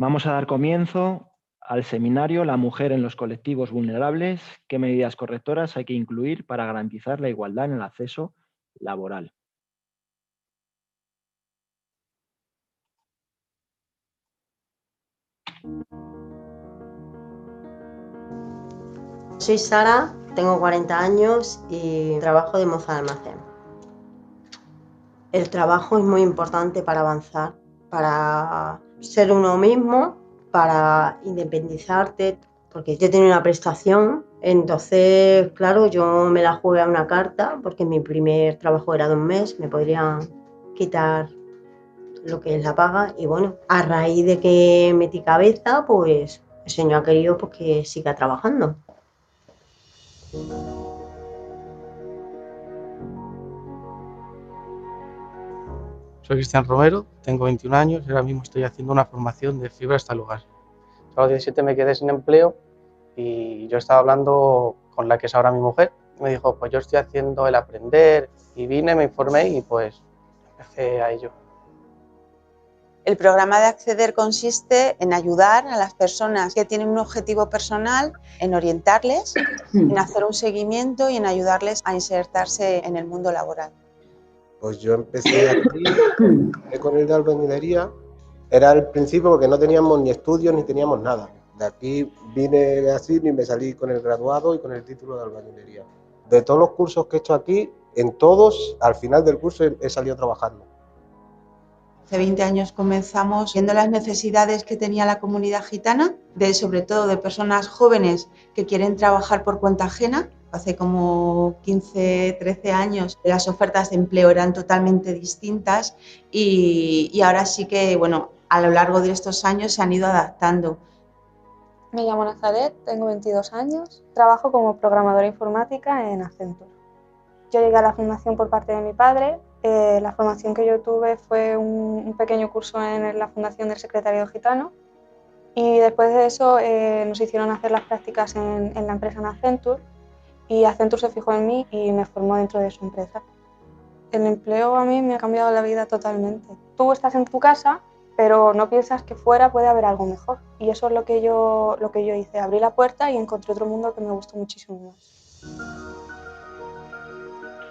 Vamos a dar comienzo al seminario La mujer en los colectivos vulnerables, qué medidas correctoras hay que incluir para garantizar la igualdad en el acceso laboral. Soy Sara, tengo 40 años y trabajo de moza de almacén. El trabajo es muy importante para avanzar, para ser uno mismo, para independizarte, porque yo tenía una prestación, entonces, claro, yo me la jugué a una carta, porque mi primer trabajo era de un mes, me podrían quitar lo que es la paga, y bueno, a raíz de que metí cabeza, pues el señor ha querido pues, que siga trabajando. Soy Cristian Romero, tengo 21 años y ahora mismo estoy haciendo una formación de fibra hasta el hogar. A los 17 me quedé sin empleo y yo estaba hablando con la que es ahora mi mujer. Me dijo, pues yo estoy haciendo el aprender y vine, me informé y pues empecé a ello. El programa de Acceder consiste en ayudar a las personas que tienen un objetivo personal, en orientarles, en hacer un seguimiento y en ayudarles a insertarse en el mundo laboral. Pues yo empecé aquí con el de albañilería. Era al principio porque no teníamos ni estudios ni teníamos nada. De aquí vine así y me salí con el graduado y con el título de albañilería. De todos los cursos que he hecho aquí, en todos, al final del curso he salido trabajando. Hace 20 años comenzamos viendo las necesidades que tenía la comunidad gitana, sobre todo de personas jóvenes que quieren trabajar por cuenta ajena. Hace como 15, 13 años las ofertas de empleo eran totalmente distintas y ahora sí que, bueno, a lo largo de estos años se han ido adaptando. Me llamo Nazaret, tengo 22 años, trabajo como programadora informática en Accenture. Yo llegué a la fundación por parte de mi padre. La formación que yo tuve fue un pequeño curso en la fundación del secretariado gitano y después de eso nos hicieron hacer las prácticas en la empresa en Accenture y Accenture se fijó en mí y me formó dentro de su empresa. El empleo a mí me ha cambiado la vida totalmente. Tú estás en tu casa, pero no piensas que fuera puede haber algo mejor. Y eso es lo que yo hice. Abrí la puerta y encontré otro mundo que me gustó muchísimo más.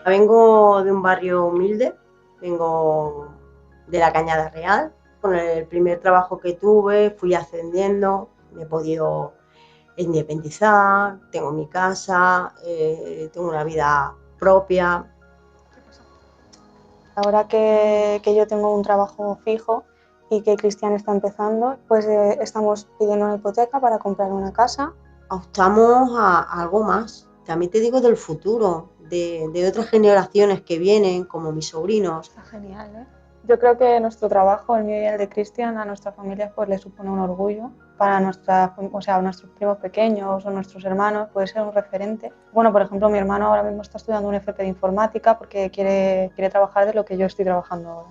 Vengo de un barrio humilde, vengo de la Cañada Real. Con el primer trabajo que tuve fui ascendiendo, me he podido independizar, tengo mi casa, tengo una vida propia. Ahora que yo tengo un trabajo fijo y que Cristian está empezando, pues estamos pidiendo una hipoteca para comprar una casa. Optamos a algo más. También te digo del futuro, de otras generaciones que vienen, como mis sobrinos. Está genial, ¿eh? Yo creo que nuestro trabajo, el mío y el de Cristian, a nuestra familia pues le supone un orgullo. Para nuestros primos pequeños o nuestros hermanos puede ser un referente. Bueno, por ejemplo, mi hermano ahora mismo está estudiando un FP de informática porque quiere trabajar de lo que yo estoy trabajando ahora.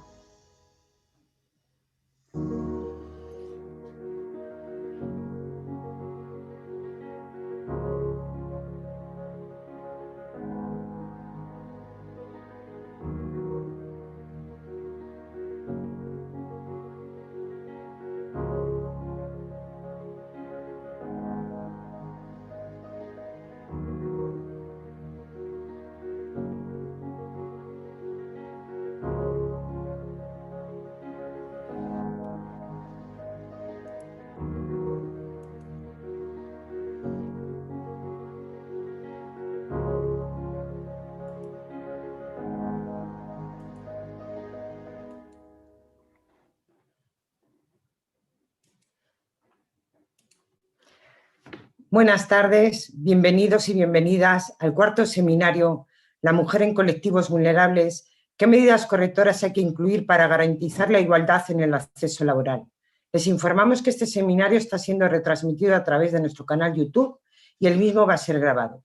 Buenas tardes, bienvenidos y bienvenidas al cuarto seminario La mujer en colectivos vulnerables, ¿qué medidas correctoras hay que incluir para garantizar la igualdad en el acceso laboral? Les informamos que este seminario está siendo retransmitido a través de nuestro canal YouTube y el mismo va a ser grabado.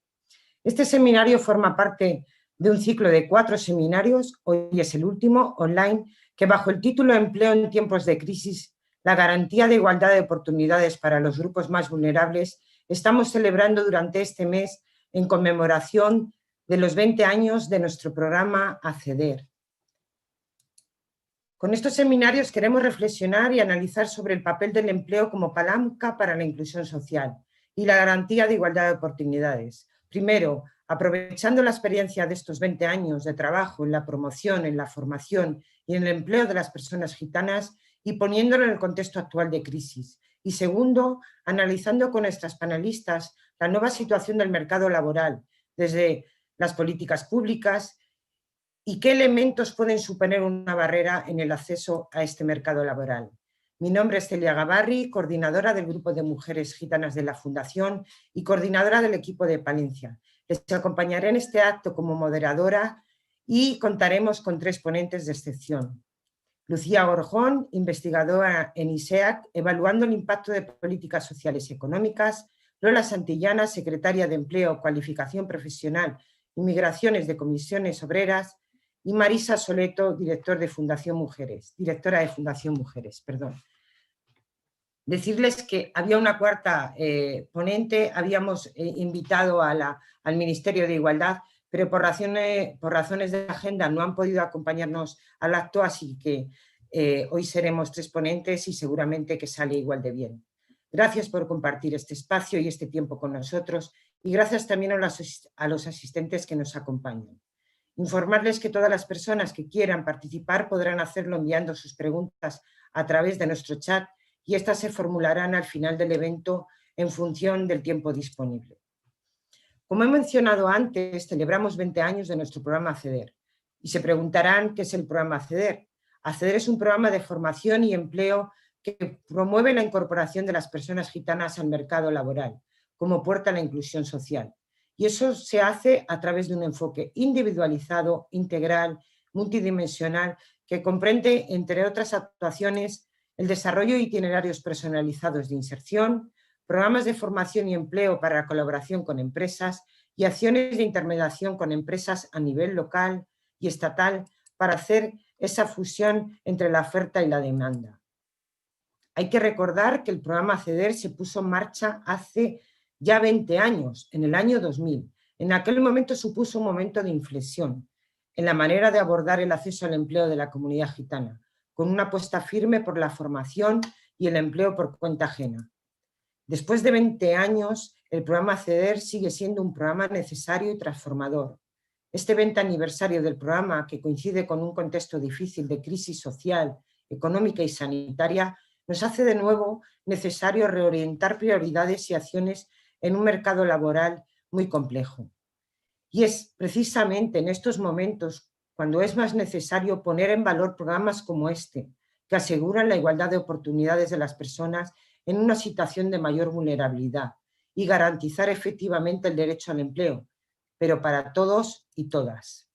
Este seminario forma parte de un ciclo de 4 seminarios, hoy es el último, online, que bajo el título Empleo en tiempos de crisis, la garantía de igualdad de oportunidades para los grupos más vulnerables, estamos celebrando durante este mes en conmemoración de los 20 años de nuestro programa Acceder. Con estos seminarios queremos reflexionar y analizar sobre el papel del empleo como palanca para la inclusión social y la garantía de igualdad de oportunidades. Primero, aprovechando la experiencia de estos 20 años de trabajo en la promoción, en la formación y en el empleo de las personas gitanas y poniéndolo en el contexto actual de crisis. Y segundo, analizando con nuestras panelistas la nueva situación del mercado laboral, desde las políticas públicas y qué elementos pueden suponer una barrera en el acceso a este mercado laboral. Mi nombre es Celia Gabarri, coordinadora del Grupo de Mujeres Gitanas de la Fundación y coordinadora del equipo de Palencia. Les acompañaré en este acto como moderadora y contaremos con 3 ponentes de excepción. Lucía Gorjón, investigadora en ISEAC, evaluando el impacto de políticas sociales y económicas. Lola Santillana, secretaria de Empleo, Cualificación Profesional y Migraciones de Comisiones Obreras. Y Marisa Soleto, directora de Fundación Mujeres. Decirles que había una cuarta ponente, habíamos invitado al Ministerio de Igualdad, pero por razones de agenda no han podido acompañarnos al acto, así que hoy seremos 3 ponentes y seguramente que sale igual de bien. Gracias por compartir este espacio y este tiempo con nosotros y gracias también a los asistentes que nos acompañan. Informarles que todas las personas que quieran participar podrán hacerlo enviando sus preguntas a través de nuestro chat y estas se formularán al final del evento en función del tiempo disponible. Como he mencionado antes, celebramos 20 años de nuestro programa Acceder y se preguntarán qué es el programa Acceder. Acceder es un programa de formación y empleo que promueve la incorporación de las personas gitanas al mercado laboral como puerta a la inclusión social. Y eso se hace a través de un enfoque individualizado, integral, multidimensional, que comprende, entre otras actuaciones, el desarrollo de itinerarios personalizados de inserción, programas de formación y empleo para la colaboración con empresas y acciones de intermediación con empresas a nivel local y estatal para hacer esa fusión entre la oferta y la demanda. Hay que recordar que el programa Acceder se puso en marcha hace ya 20 años, en el año 2000. En aquel momento supuso un momento de inflexión en la manera de abordar el acceso al empleo de la comunidad gitana, con una apuesta firme por la formación y el empleo por cuenta ajena. Después de 20 años, el programa Acceder sigue siendo un programa necesario y transformador. Este 20 aniversario del programa, que coincide con un contexto difícil de crisis social, económica y sanitaria, nos hace de nuevo necesario reorientar prioridades y acciones en un mercado laboral muy complejo. Y es precisamente en estos momentos cuando es más necesario poner en valor programas como este, que aseguran la igualdad de oportunidades de las personas en una situación de mayor vulnerabilidad y garantizar efectivamente el derecho al empleo, pero para todos y todas.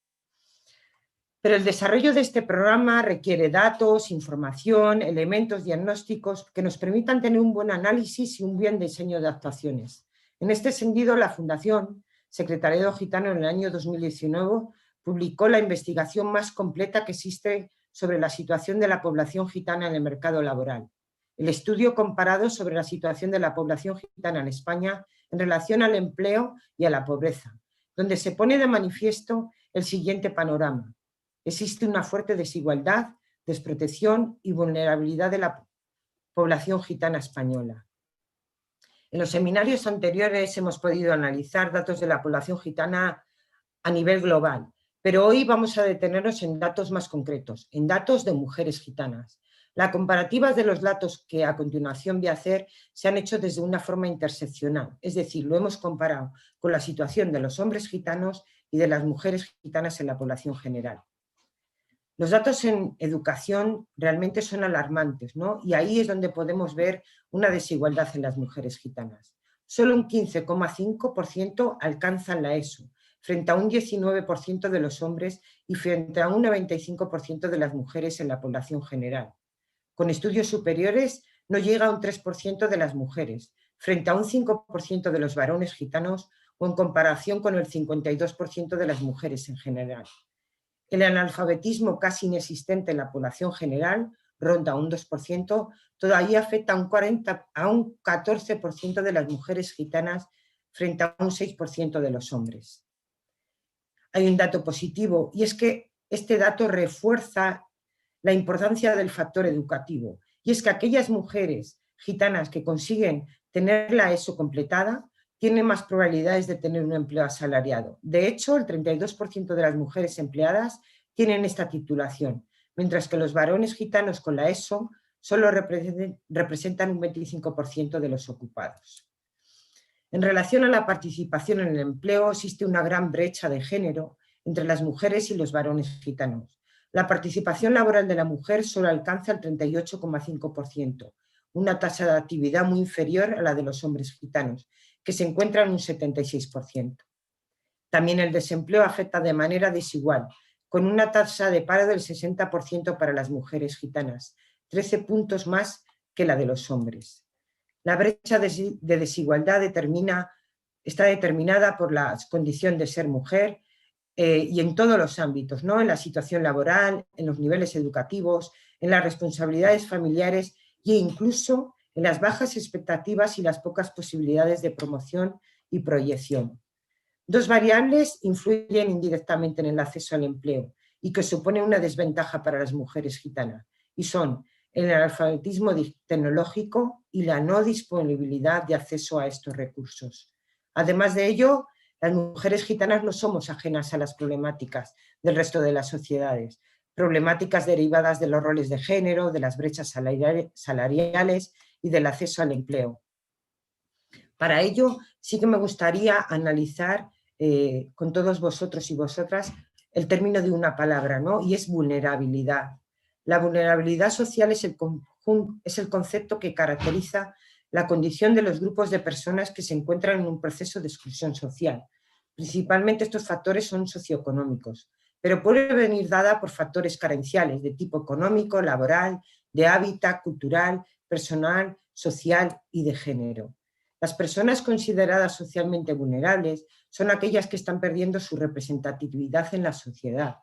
Pero el desarrollo de este programa requiere datos, información, elementos diagnósticos que nos permitan tener un buen análisis y un buen diseño de actuaciones. En este sentido, la Fundación Secretariado Gitano en el año 2019 publicó la investigación más completa que existe sobre la situación de la población gitana en el mercado laboral. El estudio comparado sobre la situación de la población gitana en España en relación al empleo y a la pobreza, donde se pone de manifiesto el siguiente panorama. Existe una fuerte desigualdad, desprotección y vulnerabilidad de la población gitana española. En los seminarios anteriores hemos podido analizar datos de la población gitana a nivel global, pero hoy vamos a detenernos en datos más concretos, en datos de mujeres gitanas. Las comparativas de los datos que a continuación voy a hacer se han hecho desde una forma interseccional, es decir, lo hemos comparado con la situación de los hombres gitanos y de las mujeres gitanas en la población general. Los datos en educación realmente son alarmantes, ¿no? Y ahí es donde podemos ver una desigualdad en las mujeres gitanas. Solo un 15,5% alcanzan la ESO, frente a un 19% de los hombres y frente a un 95% de las mujeres en la población general. Con estudios superiores no llega a un 3% de las mujeres, frente a un 5% de los varones gitanos o en comparación con el 52% de las mujeres en general. El analfabetismo casi inexistente en la población general, ronda un 2%, todavía afecta a un 14% de las mujeres gitanas frente a un 6% de los hombres. Hay un dato positivo y es que este dato refuerza la importancia del factor educativo, y es que aquellas mujeres gitanas que consiguen tener la ESO completada tienen más probabilidades de tener un empleo asalariado. De hecho, el 32% de las mujeres empleadas tienen esta titulación, mientras que los varones gitanos con la ESO solo representan un 25% de los ocupados. En relación a la participación en el empleo, existe una gran brecha de género entre las mujeres y los varones gitanos. La participación laboral de la mujer solo alcanza el 38,5%, una tasa de actividad muy inferior a la de los hombres gitanos, que se encuentra en un 76%. También el desempleo afecta de manera desigual, con una tasa de paro del 60% para las mujeres gitanas, 13 puntos más que la de los hombres. La brecha de desigualdad está determinada por la condición de ser mujer y en todos los ámbitos, ¿no? En la situación laboral, en los niveles educativos, en las responsabilidades familiares e incluso en las bajas expectativas y las pocas posibilidades de promoción y proyección. Dos variables influyen indirectamente en el acceso al empleo y que suponen una desventaja para las mujeres gitanas, y son el analfabetismo tecnológico y la no disponibilidad de acceso a estos recursos. Además de ello, las mujeres gitanas no somos ajenas a las problemáticas del resto de las sociedades, problemáticas derivadas de los roles de género, de las brechas salariales y del acceso al empleo. Para ello, sí que me gustaría analizar con todos vosotros y vosotras el término de una palabra, ¿no? Y es vulnerabilidad. La vulnerabilidad social es el concepto que caracteriza la condición de los grupos de personas que se encuentran en un proceso de exclusión social. Principalmente estos factores son socioeconómicos, pero puede venir dada por factores carenciales de tipo económico, laboral, de hábitat, cultural, personal, social y de género. Las personas consideradas socialmente vulnerables son aquellas que están perdiendo su representatividad en la sociedad.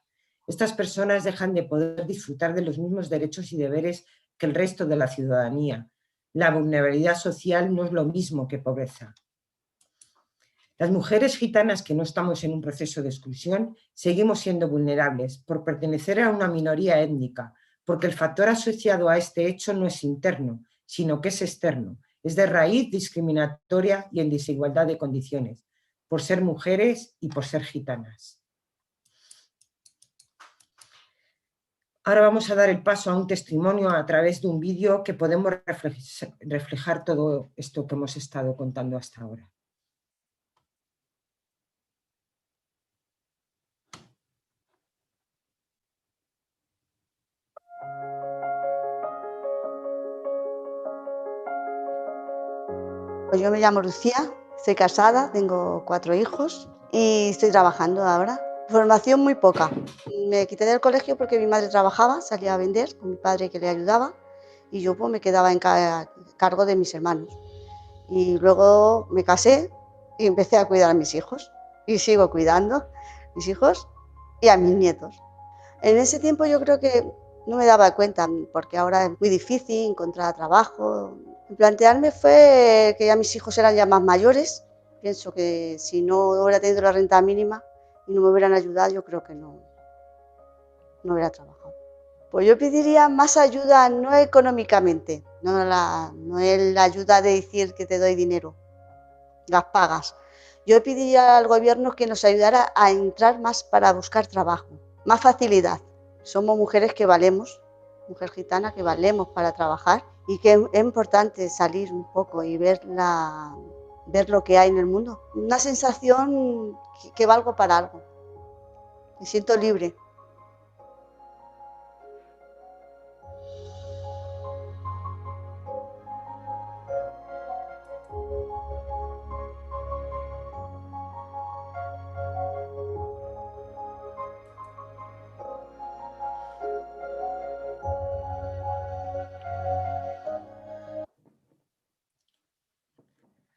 Estas personas dejan de poder disfrutar de los mismos derechos y deberes que el resto de la ciudadanía. La vulnerabilidad social no es lo mismo que pobreza. Las mujeres gitanas que no estamos en un proceso de exclusión seguimos siendo vulnerables por pertenecer a una minoría étnica, porque el factor asociado a este hecho no es interno, sino que es externo. Es de raíz discriminatoria y en desigualdad de condiciones, por ser mujeres y por ser gitanas. Ahora vamos a dar el paso a un testimonio a través de un vídeo que podemos reflejar todo esto que hemos estado contando hasta ahora. Pues yo me llamo Lucía, soy casada, tengo 4 hijos y estoy trabajando ahora. Formación muy poca. Me quité del colegio porque mi madre trabajaba, salía a vender con mi padre que le ayudaba y yo pues me quedaba en cargo de mis hermanos. Y luego me casé y empecé a cuidar a mis hijos y sigo cuidando a mis hijos y a mis nietos. En ese tiempo yo creo que no me daba cuenta porque ahora es muy difícil encontrar trabajo. Plantearme fue que ya mis hijos eran ya más mayores. Pienso que si no hubiera tenido la renta mínima y no me hubieran ayudado, yo creo que no hubiera trabajado. Pues yo pediría más ayuda, no económicamente, no es la ayuda de decir que te doy dinero, las pagas. Yo pediría al gobierno que nos ayudara a entrar más para buscar trabajo, más facilidad. Somos mujeres que valemos, mujer gitana que valemos para trabajar y que es importante salir un poco y ver lo que hay en el mundo. Una sensación que valgo para algo. Me siento libre.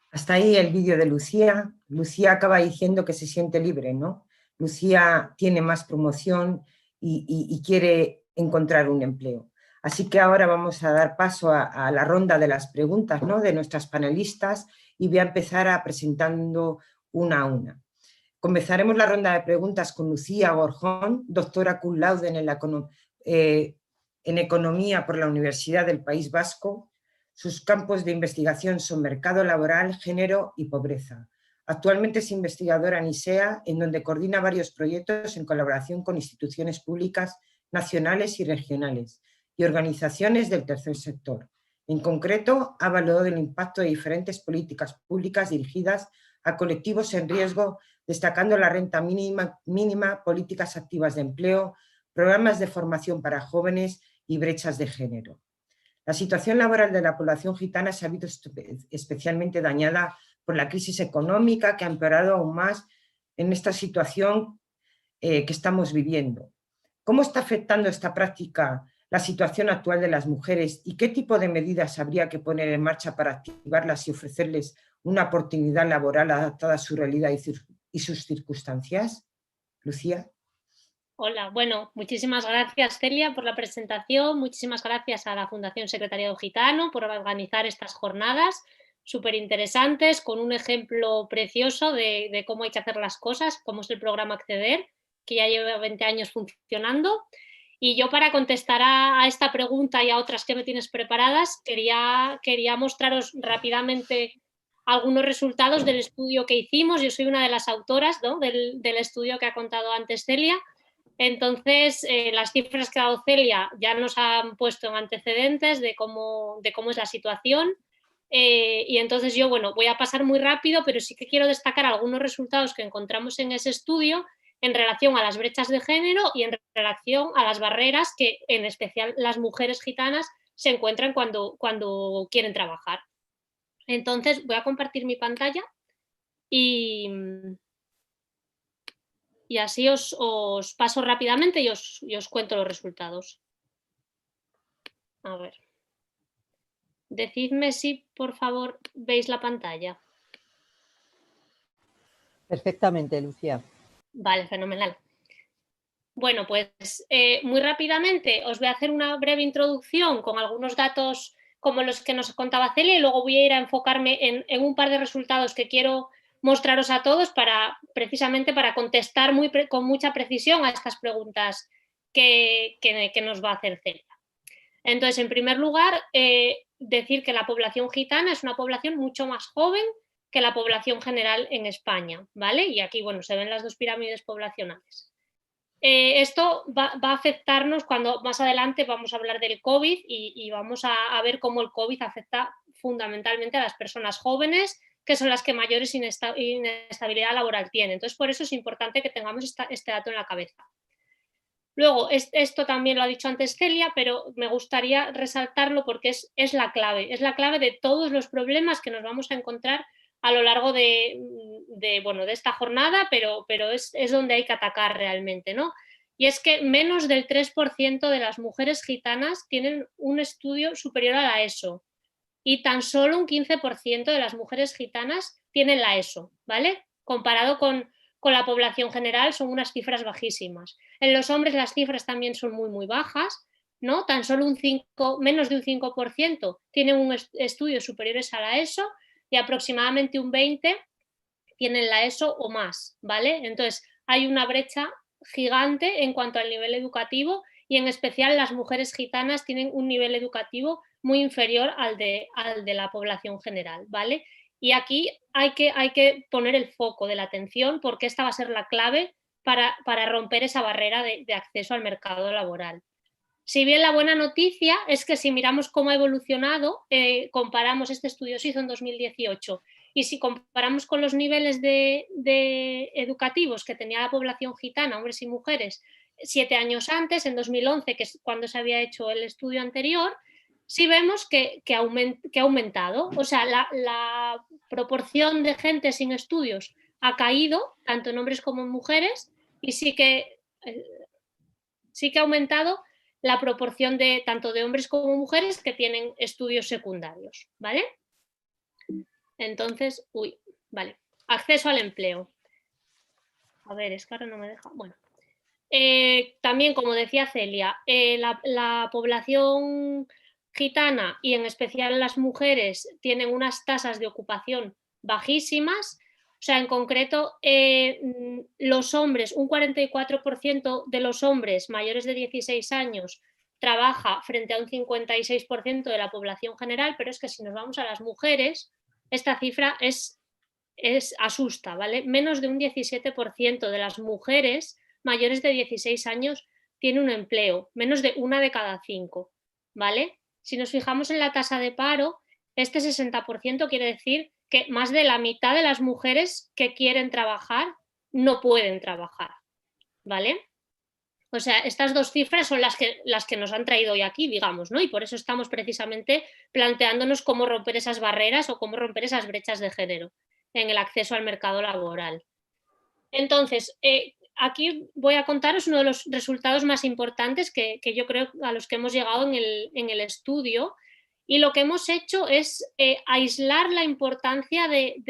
Hasta ahí el vídeo de Lucía. Lucía acaba diciendo que se siente libre, ¿no? Lucía tiene más promoción y quiere encontrar un empleo. Así que ahora vamos a dar paso a la ronda de las preguntas, ¿no? De nuestras panelistas y voy a empezar presentando una a una. Comenzaremos la ronda de preguntas con Lucía Gorjón, doctora cum laude en Economía por la Universidad del País Vasco. Sus campos de investigación son mercado laboral, género y pobreza. Actualmente es investigadora en ISEA, en donde coordina varios proyectos en colaboración con instituciones públicas nacionales y regionales y organizaciones del tercer sector. En concreto, ha evaluado el impacto de diferentes políticas públicas dirigidas a colectivos en riesgo, destacando la renta mínima, políticas activas de empleo, programas de formación para jóvenes y brechas de género. La situación laboral de la población gitana se ha visto especialmente dañada por la crisis económica, que ha empeorado aún más en esta situación que estamos viviendo. ¿Cómo está afectando esta práctica la situación actual de las mujeres y qué tipo de medidas habría que poner en marcha para activarlas y ofrecerles una oportunidad laboral adaptada a su realidad y sus circunstancias? Lucía. Hola, bueno, muchísimas gracias Celia por la presentación, muchísimas gracias a la Fundación Secretariado Gitano por organizar estas jornadas súper interesantes, con un ejemplo precioso de cómo hay que hacer las cosas, cómo es el programa Acceder, que ya lleva 20 años funcionando. Y yo, para contestar a esta pregunta y a otras que me tienes preparadas, quería mostraros rápidamente algunos resultados del estudio que hicimos. Yo soy una de las autoras, ¿no?, del estudio que ha contado antes Celia. Entonces, las cifras que ha dado Celia ya nos han puesto en antecedentes de cómo es la situación. Y entonces yo, bueno, voy a pasar muy rápido, pero sí que quiero destacar algunos resultados que encontramos en ese estudio en relación a las brechas de género y en relación a las barreras que, en especial, las mujeres gitanas se encuentran cuando quieren trabajar. Entonces, voy a compartir mi pantalla y así os paso rápidamente y os cuento los resultados. A ver. Decidme si, por favor, veis la pantalla. Perfectamente, Lucía. Vale, fenomenal. Bueno, pues muy rápidamente os voy a hacer una breve introducción con algunos datos como los que nos contaba Celia, y luego voy a ir a enfocarme en un par de resultados que quiero mostraros a todos precisamente para contestar con mucha precisión a estas preguntas que nos va a hacer Celia. Entonces, en primer lugar, decir que la población gitana es una población mucho más joven que la población general en España, ¿vale? Y aquí, bueno, se ven las dos pirámides poblacionales. Esto va a afectarnos cuando más adelante vamos a hablar del COVID y vamos a ver cómo el COVID afecta fundamentalmente a las personas jóvenes, que son las que mayores inestabilidad laboral tienen. Entonces, por eso es importante que tengamos este dato en la cabeza. Luego, esto también lo ha dicho antes Celia, pero me gustaría resaltarlo porque es la clave de todos los problemas que nos vamos a encontrar a lo largo de esta jornada, pero es donde hay que atacar realmente, ¿no? Y es que menos del 3% de las mujeres gitanas tienen un estudio superior a la ESO y tan solo un 15% de las mujeres gitanas tienen la ESO, ¿vale? Comparado con la población general son unas cifras bajísimas. En los hombres las cifras también son muy, muy bajas, ¿no? Tan solo menos de un 5% tienen estudios superiores a la ESO y aproximadamente un 20% tienen la ESO o más, ¿vale? Entonces hay una brecha gigante en cuanto al nivel educativo y en especial las mujeres gitanas tienen un nivel educativo muy inferior al de la población general, ¿vale? Y aquí hay que poner el foco de la atención porque esta va a ser la clave para romper esa barrera de acceso al mercado laboral. Si bien la buena noticia es que si miramos cómo ha evolucionado, comparamos, este estudio se hizo en 2018, y si comparamos con los niveles educativos que tenía la población gitana, hombres y mujeres, 7 años antes, en 2011, que es cuando se había hecho el estudio anterior, sí vemos que ha aumentado. O sea, la proporción de gente sin estudios ha caído, tanto en hombres como en mujeres, y sí que ha aumentado la proporción tanto de hombres como mujeres que tienen estudios secundarios, ¿vale? Entonces, vale. Acceso al empleo. A ver, es que ahora no me deja. Bueno. También, como decía Celia, la población gitana y en especial las mujeres tienen unas tasas de ocupación bajísimas. O sea, en concreto, los hombres, un 44% de los hombres mayores de 16 años trabaja frente a un 56% de la población general, pero es que si nos vamos a las mujeres, esta cifra asusta, ¿vale? Menos de un 17% de las mujeres mayores de 16 años tiene un empleo, menos de 1 de cada 5, ¿vale? Si nos fijamos en la tasa de paro, este 60% quiere decir que más de la mitad de las mujeres que quieren trabajar no pueden trabajar, ¿vale? O sea, estas dos cifras son las que nos han traído hoy aquí, digamos, ¿no? Y por eso estamos precisamente planteándonos cómo romper esas barreras o cómo romper esas brechas de género en el acceso al mercado laboral. Entonces, aquí voy a contaros uno de los resultados más importantes que yo creo a los que hemos llegado en el estudio, y lo que hemos hecho es aislar la importancia de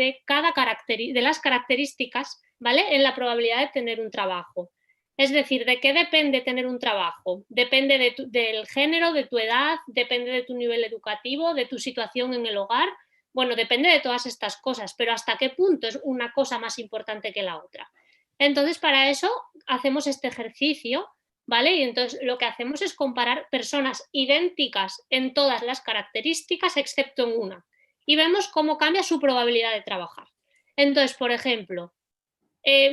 las características, ¿vale?, en la probabilidad de tener un trabajo. Es decir, ¿de qué depende tener un trabajo? Depende del género, de tu edad, depende de tu nivel educativo, de tu situación en el hogar. Bueno, depende de todas estas cosas, pero ¿hasta qué punto es una cosa más importante que la otra? Entonces, para eso hacemos este ejercicio, ¿vale? Y entonces lo que hacemos es comparar personas idénticas en todas las características, excepto en una, y vemos cómo cambia su probabilidad de trabajar. Entonces, por ejemplo,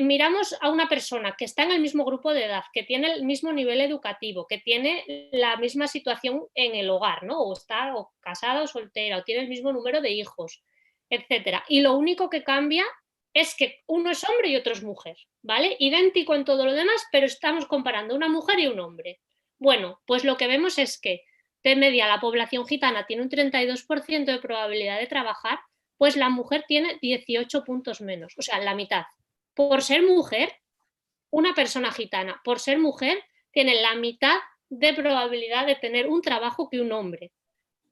miramos a una persona que está en el mismo grupo de edad, que tiene el mismo nivel educativo, que tiene la misma situación en el hogar, ¿no? O está casada o soltera, o tiene el mismo número de hijos, etcétera. Y lo único que cambia es que uno es hombre y otro es mujer, ¿vale? Idéntico en todo lo demás, pero estamos comparando una mujer y un hombre. Bueno, pues lo que vemos es que de media la población gitana tiene un 32% de probabilidad de trabajar, pues la mujer tiene 18 puntos menos, o sea, la mitad. Por ser mujer, una persona gitana, por ser mujer, tiene la mitad de probabilidad de tener un trabajo que un hombre,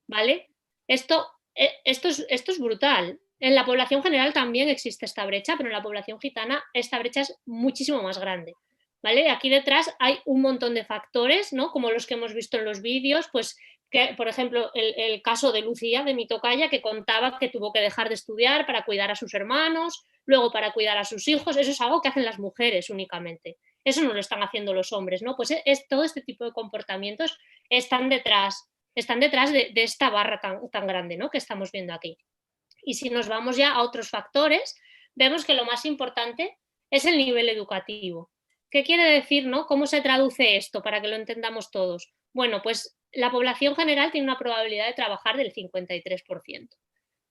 ¿vale? Esto es brutal. En la población general también existe esta brecha, pero en la población gitana esta brecha es muchísimo más grande, ¿vale? Aquí detrás hay un montón de factores, ¿no?, como los que hemos visto en los vídeos, pues que, por ejemplo, el caso de Lucía, de mi tocaya, que contaba que tuvo que dejar de estudiar para cuidar a sus hermanos, luego para cuidar a sus hijos. Eso es algo que hacen las mujeres únicamente. Eso no lo están haciendo los hombres, ¿no? Pues todo este tipo de comportamientos están detrás de esta barra tan grande, ¿no?, que estamos viendo aquí. Y si nos vamos ya a otros factores, vemos que lo más importante es el nivel educativo. ¿Qué quiere decir, no? ¿Cómo se traduce esto para que lo entendamos todos? Bueno, pues la población general tiene una probabilidad de trabajar del 53%,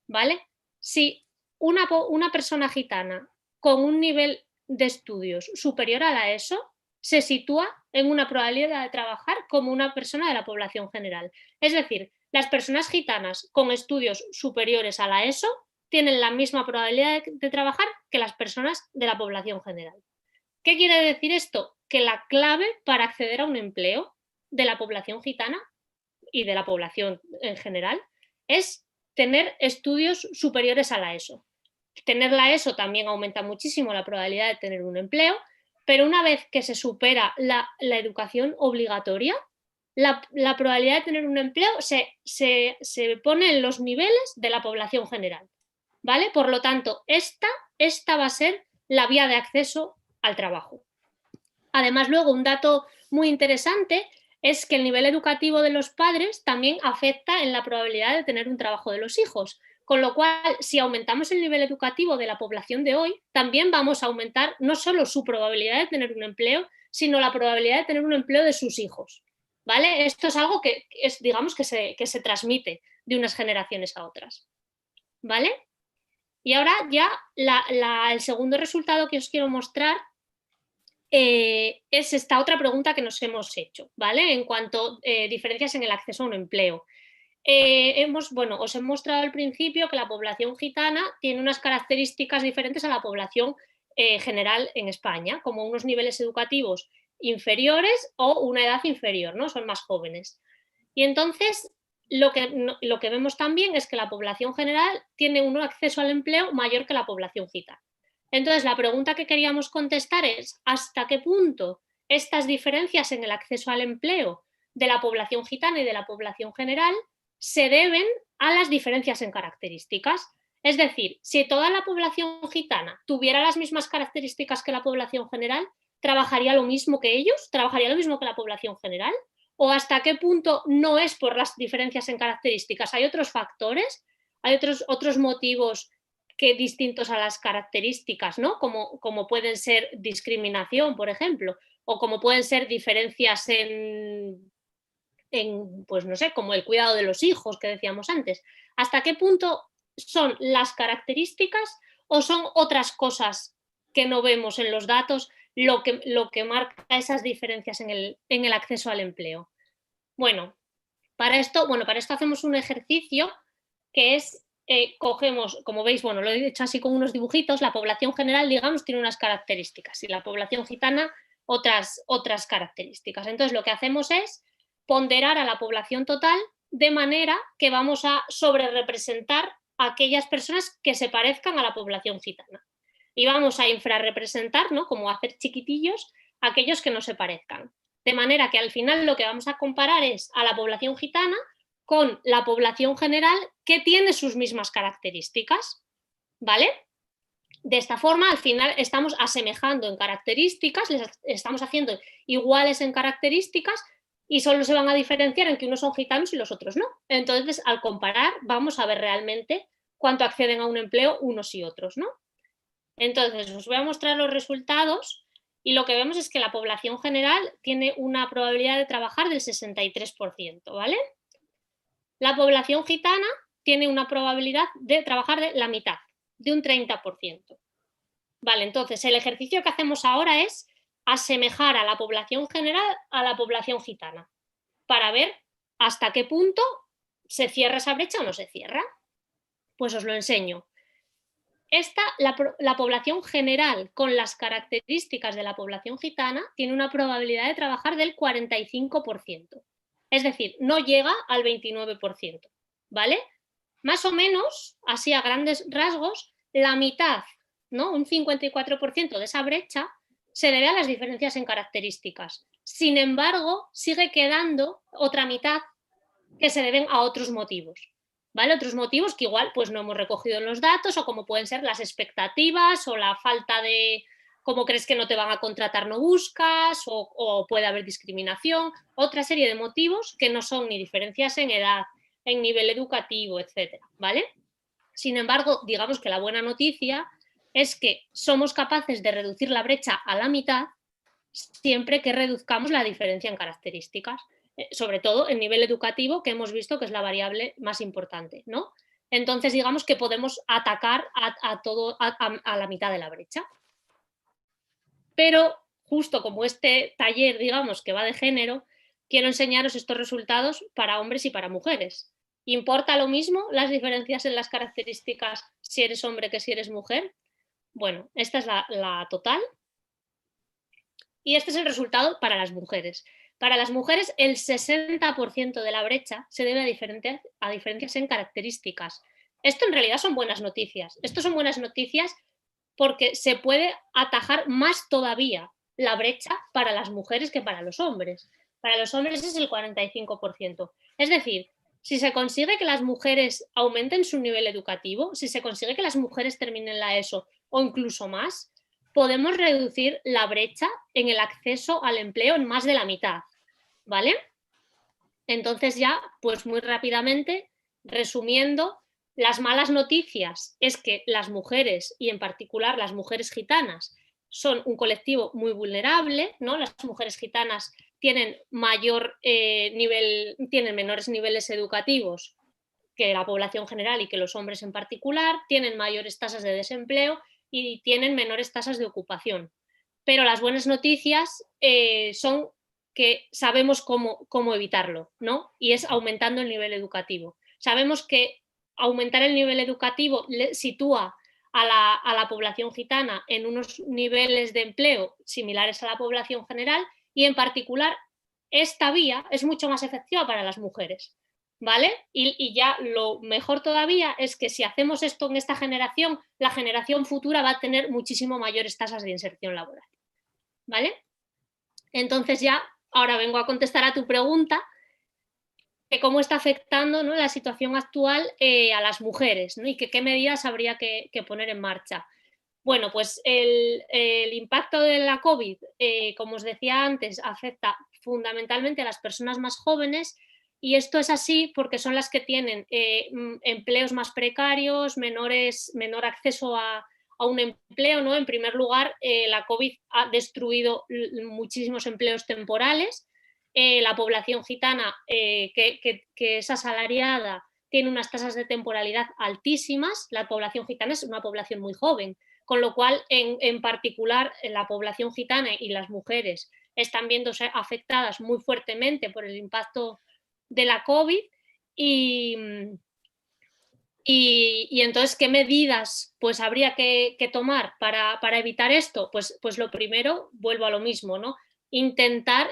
¿vale? Si una persona gitana con un nivel de estudios superior a la ESO se sitúa en una probabilidad de trabajar como una persona de la población general. Es decir, las personas gitanas con estudios superiores a la ESO tienen la misma probabilidad de trabajar que las personas de la población general. ¿Qué quiere decir esto? Que la clave para acceder a un empleo de la población gitana y de la población en general es tener estudios superiores a la ESO. Tener la ESO también aumenta muchísimo la probabilidad de tener un empleo, pero una vez que se supera la educación obligatoria, la probabilidad de tener un empleo se pone en los niveles de la población general, ¿vale? Por lo tanto, esta va a ser la vía de acceso al trabajo. Además, luego, un dato muy interesante es que el nivel educativo de los padres también afecta en la probabilidad de tener un trabajo de los hijos. Con lo cual, si aumentamos el nivel educativo de la población de hoy, también vamos a aumentar no solo su probabilidad de tener un empleo, sino la probabilidad de tener un empleo de sus hijos, ¿vale? Esto es algo que digamos que se transmite de unas generaciones a otras, ¿vale? Y ahora ya el segundo resultado que os quiero mostrar es esta otra pregunta que nos hemos hecho, ¿vale? En cuanto a diferencias en el acceso a un empleo. Os he mostrado al principio que la población gitana tiene unas características diferentes a la población general en España, como unos niveles educativos inferiores o una edad inferior, ¿no? Son más jóvenes. Y entonces lo que vemos también es que la población general tiene un acceso al empleo mayor que la población gitana. Entonces la pregunta que queríamos contestar es ¿hasta qué punto estas diferencias en el acceso al empleo de la población gitana y de la población general se deben a las diferencias en características? Es decir, si toda la población gitana tuviera las mismas características que la población general, ¿trabajaría lo mismo que ellos? ¿Trabajaría lo mismo que la población general? ¿O hasta qué punto no es por las diferencias en características? ¿Hay otros factores? ¿Hay otros motivos distintos a las características, ¿no? Como pueden ser discriminación, por ejemplo, o como pueden ser diferencias pues no sé, como el cuidado de los hijos que decíamos antes? ¿Hasta qué punto son las características o son otras cosas que no vemos en los datos lo que marca esas diferencias en el acceso al empleo? Bueno, para esto hacemos un ejercicio que es, cogemos, como veis, bueno, lo he hecho así con unos dibujitos, la población general, digamos, tiene unas características y la población gitana otras características. Entonces, lo que hacemos es ponderar a la población total de manera que vamos a sobrerepresentar a aquellas personas que se parezcan a la población gitana. Y vamos a infrarrepresentar, ¿no? Como hacer chiquitillos, a aquellos que no se parezcan. De manera que al final lo que vamos a comparar es a la población gitana con la población general que tiene sus mismas características, ¿vale? De esta forma, al final estamos asemejando en características, les estamos haciendo iguales en características y solo se van a diferenciar en que unos son gitanos y los otros no. Entonces, al comparar, vamos a ver realmente cuánto acceden a un empleo unos y otros, ¿no? Entonces, os voy a mostrar los resultados y lo que vemos es que la población general tiene una probabilidad de trabajar del 63%, ¿vale? La población gitana tiene una probabilidad de trabajar de la mitad, de un 30%. Vale, entonces el ejercicio que hacemos ahora es asemejar a la población general a la población gitana para ver hasta qué punto se cierra esa brecha o no se cierra. Pues os lo enseño. La población general con las características de la población gitana tiene una probabilidad de trabajar del 45%. Es decir, no llega al 29%, ¿vale? Más o menos, así a grandes rasgos, la mitad, ¿no? Un 54% de esa brecha se debe a las diferencias en características. Sin embargo, sigue quedando otra mitad que se deben a otros motivos, ¿vale? Otros motivos que igual pues no hemos recogido en los datos, o como pueden ser las expectativas o la falta de... Como crees que no te van a contratar, no buscas, o puede haber discriminación, otra serie de motivos que no son ni diferencias en edad, en nivel educativo, etcétera, ¿vale? Sin embargo, digamos que la buena noticia es que somos capaces de reducir la brecha a la mitad siempre que reduzcamos la diferencia en características, sobre todo en nivel educativo, que hemos visto que es la variable más importante, ¿no? Entonces, digamos que podemos atacar a la mitad de la brecha. Pero justo como este taller, digamos, que va de género, quiero enseñaros estos resultados para hombres y para mujeres. ¿Importa lo mismo las diferencias en las características si eres hombre que si eres mujer? Bueno, esta es la total. Y este es el resultado para las mujeres. Para las mujeres, el 60% de la brecha se debe a diferencias en características. Esto en realidad son buenas noticias. Esto son buenas noticias porque se puede atajar más todavía la brecha para las mujeres que para los hombres. Para los hombres es el 45%. Es decir, si se consigue que las mujeres aumenten su nivel educativo, si se consigue que las mujeres terminen la ESO o incluso más, podemos reducir la brecha en el acceso al empleo en más de la mitad, ¿vale? Entonces ya, pues muy rápidamente, resumiendo, las malas noticias es que las mujeres, y en particular las mujeres gitanas, son un colectivo muy vulnerable, ¿no? Las mujeres gitanas tienen tienen menores niveles educativos que la población general y que los hombres en particular, tienen mayores tasas de desempleo y tienen menores tasas de ocupación. Pero las buenas noticias son que sabemos cómo evitarlo, ¿no? Y es aumentando el nivel educativo. Sabemos que aumentar el nivel educativo sitúa a la población gitana en unos niveles de empleo similares a la población general, y en particular esta vía es mucho más efectiva para las mujeres, ¿vale? Y ya lo mejor todavía es que si hacemos esto en esta generación, la generación futura va a tener muchísimo mayores tasas de inserción laboral, ¿vale? Entonces ya, ahora vengo a contestar a tu pregunta, de cómo está afectando, ¿no?, la situación actual a las mujeres, ¿no? Y qué medidas habría que poner en marcha. Bueno, pues el impacto de la COVID, como os decía antes, afecta fundamentalmente a las personas más jóvenes, y esto es así porque son las que tienen empleos más precarios, menor acceso a un empleo, ¿no? En primer lugar, la COVID ha destruido muchísimos empleos temporales. La población gitana, que es asalariada, tiene unas tasas de temporalidad altísimas. La población gitana es una población muy joven, con lo cual, en particular, la población gitana y las mujeres están viéndose afectadas muy fuertemente por el impacto de la COVID. Y entonces, ¿qué medidas pues habría que tomar para evitar esto? Pues lo primero, vuelvo a lo mismo, ¿no? Intentar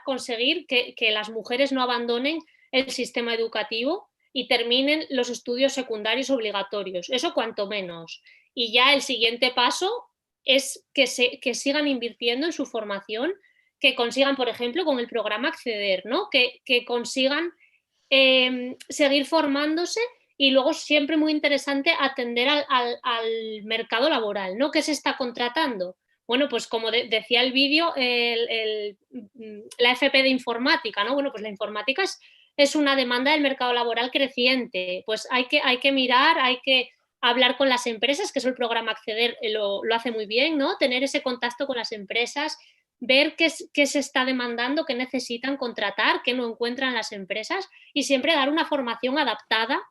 conseguir que las mujeres no abandonen el sistema educativo y terminen los estudios secundarios obligatorios, eso cuanto menos. Y ya el siguiente paso es que sigan invirtiendo en su formación, que consigan, por ejemplo, con el programa Acceder, ¿no? Que consigan seguir formándose. Y luego, siempre muy interesante, atender al mercado laboral, ¿no? ¿Qué se está contratando? Bueno, pues como decía el vídeo, la FP de informática, ¿no? Bueno, pues la informática es una demanda del mercado laboral creciente. Pues hay que mirar, hay que hablar con las empresas, que eso el programa Acceder lo hace muy bien, ¿no? Tener ese contacto con las empresas, ver qué se está demandando, qué necesitan contratar, qué no encuentran las empresas, y siempre dar una formación adaptada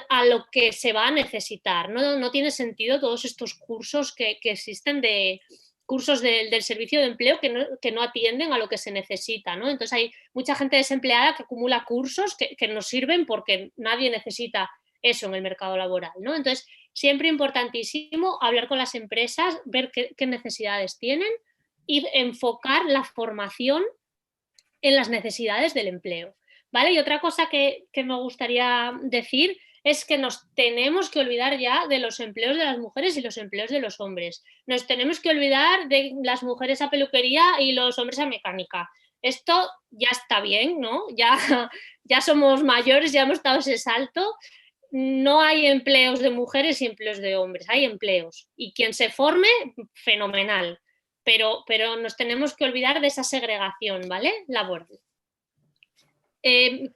a lo que se va a necesitar. No tiene sentido todos estos cursos que existen, de cursos del servicio de empleo que no atienden a lo que se necesita, ¿no? Entonces hay mucha gente desempleada que acumula cursos que no sirven porque nadie necesita eso en el mercado laboral, ¿no? Entonces, siempre importantísimo hablar con las empresas, ver qué necesidades tienen y enfocar la formación en las necesidades del empleo, ¿vale? Y otra cosa que me gustaría decir es que nos tenemos que olvidar ya de los empleos de las mujeres y los empleos de los hombres. Nos tenemos que olvidar de las mujeres a peluquería y los hombres a mecánica. Esto ya está bien, ¿no? Ya somos mayores, ya hemos dado ese salto. No hay empleos de mujeres y empleos de hombres, hay empleos. Y quien se forme, fenomenal. Pero nos tenemos que olvidar de esa segregación, ¿vale? Laboral.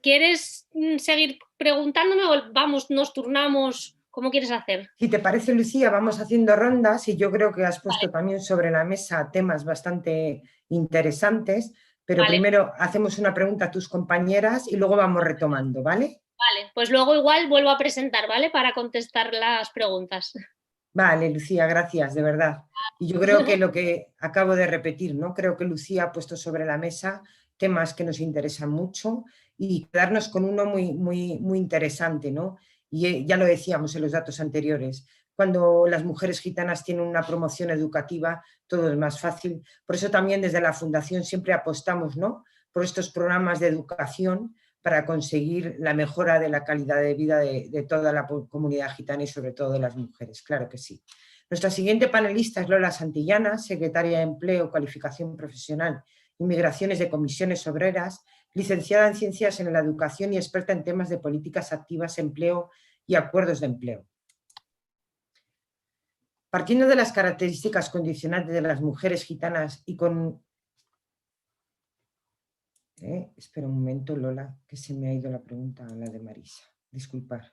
¿Quieres seguir preguntándome o vamos, nos turnamos? ¿Cómo quieres hacer? Si te parece, Lucía, vamos haciendo rondas, y yo creo que has puesto también sobre la mesa temas bastante interesantes, pero primero hacemos una pregunta a tus compañeras y luego vamos retomando, ¿vale? Vale, pues luego igual vuelvo a presentar, ¿vale? Para contestar las preguntas. Vale, Lucía, gracias, de verdad. Y yo creo que lo que acabo de repetir, ¿no? Creo que Lucía ha puesto sobre la mesa temas que nos interesan mucho y quedarnos con uno muy interesante, ¿no? Y ya lo decíamos en los datos anteriores, cuando las mujeres gitanas tienen una promoción educativa, todo es más fácil. Por eso también desde la Fundación siempre apostamos, ¿no? Por estos programas de educación para conseguir la mejora de la calidad de vida de toda la comunidad gitana y sobre todo de las mujeres, claro que sí. Nuestra siguiente panelista es Lola Santillana, secretaria de Empleo, Cualificación Profesional y Migraciones de Comisiones Obreras, licenciada en Ciencias en la Educación y experta en temas de políticas activas, empleo y acuerdos de empleo. Partiendo de las características condicionantes de las mujeres gitanas y con... espera un momento, Lola, que se me ha ido la pregunta a la de Marisa. Disculpar.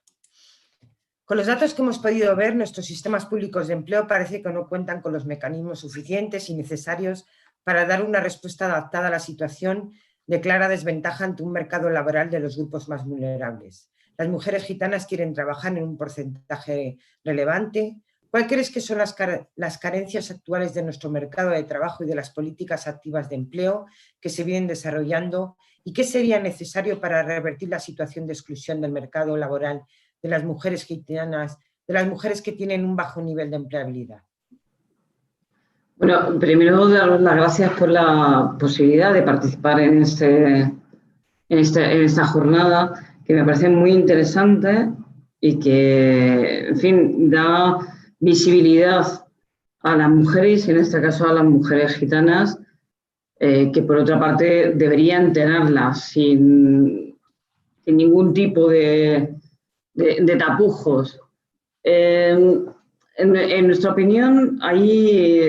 Con los datos que hemos podido ver, nuestros sistemas públicos de empleo parece que no cuentan con los mecanismos suficientes y necesarios para dar una respuesta adaptada a la situación de clara desventaja ante un mercado laboral de los grupos más vulnerables. Las mujeres gitanas quieren trabajar en un porcentaje relevante. ¿Cuál crees que son las carencias actuales de nuestro mercado de trabajo y de las políticas activas de empleo que se vienen desarrollando? ¿Y qué sería necesario para revertir la situación de exclusión del mercado laboral de las mujeres gitanas, de las mujeres que tienen un bajo nivel de empleabilidad? Bueno, primero daros las gracias por la posibilidad de participar en esta jornada, que me parece muy interesante y que, en fin, da visibilidad a las mujeres, y en este caso a las mujeres gitanas, que por otra parte deberían tenerlas sin ningún tipo de tapujos. En nuestra opinión, ahí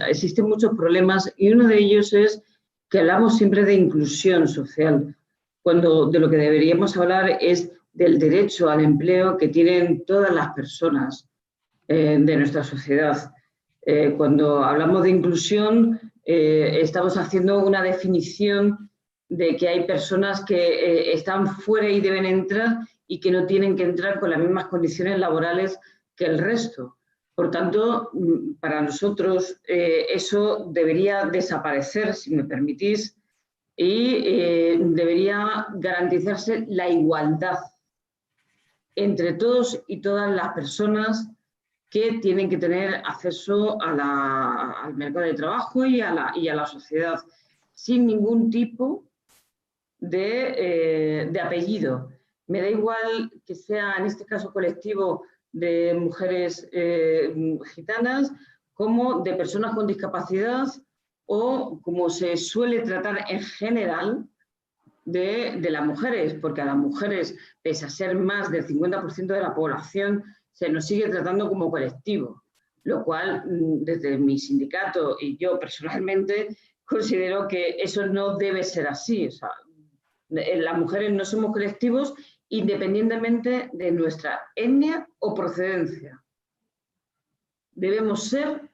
existen muchos problemas y uno de ellos es que hablamos siempre de inclusión social, cuando de lo que deberíamos hablar es del derecho al empleo que tienen todas las personas de nuestra sociedad. Cuando hablamos de inclusión, estamos haciendo una definición de que hay personas que están fuera y deben entrar y que no tienen que entrar con las mismas condiciones laborales que el resto. Por tanto, para nosotros eso debería desaparecer, si me permitís, y debería garantizarse la igualdad entre todos y todas las personas que tienen que tener acceso al mercado de trabajo y a la sociedad, sin ningún tipo de apellido. Me da igual que sea, en este caso, colectivo de mujeres gitanas, como de personas con discapacidad o como se suele tratar en general de las mujeres, porque a las mujeres, pese a ser más del 50% de la población, se nos sigue tratando como colectivo, lo cual desde mi sindicato y yo personalmente considero que eso no debe ser así. O sea, las mujeres no somos colectivos independientemente de nuestra etnia o procedencia. Debemos ser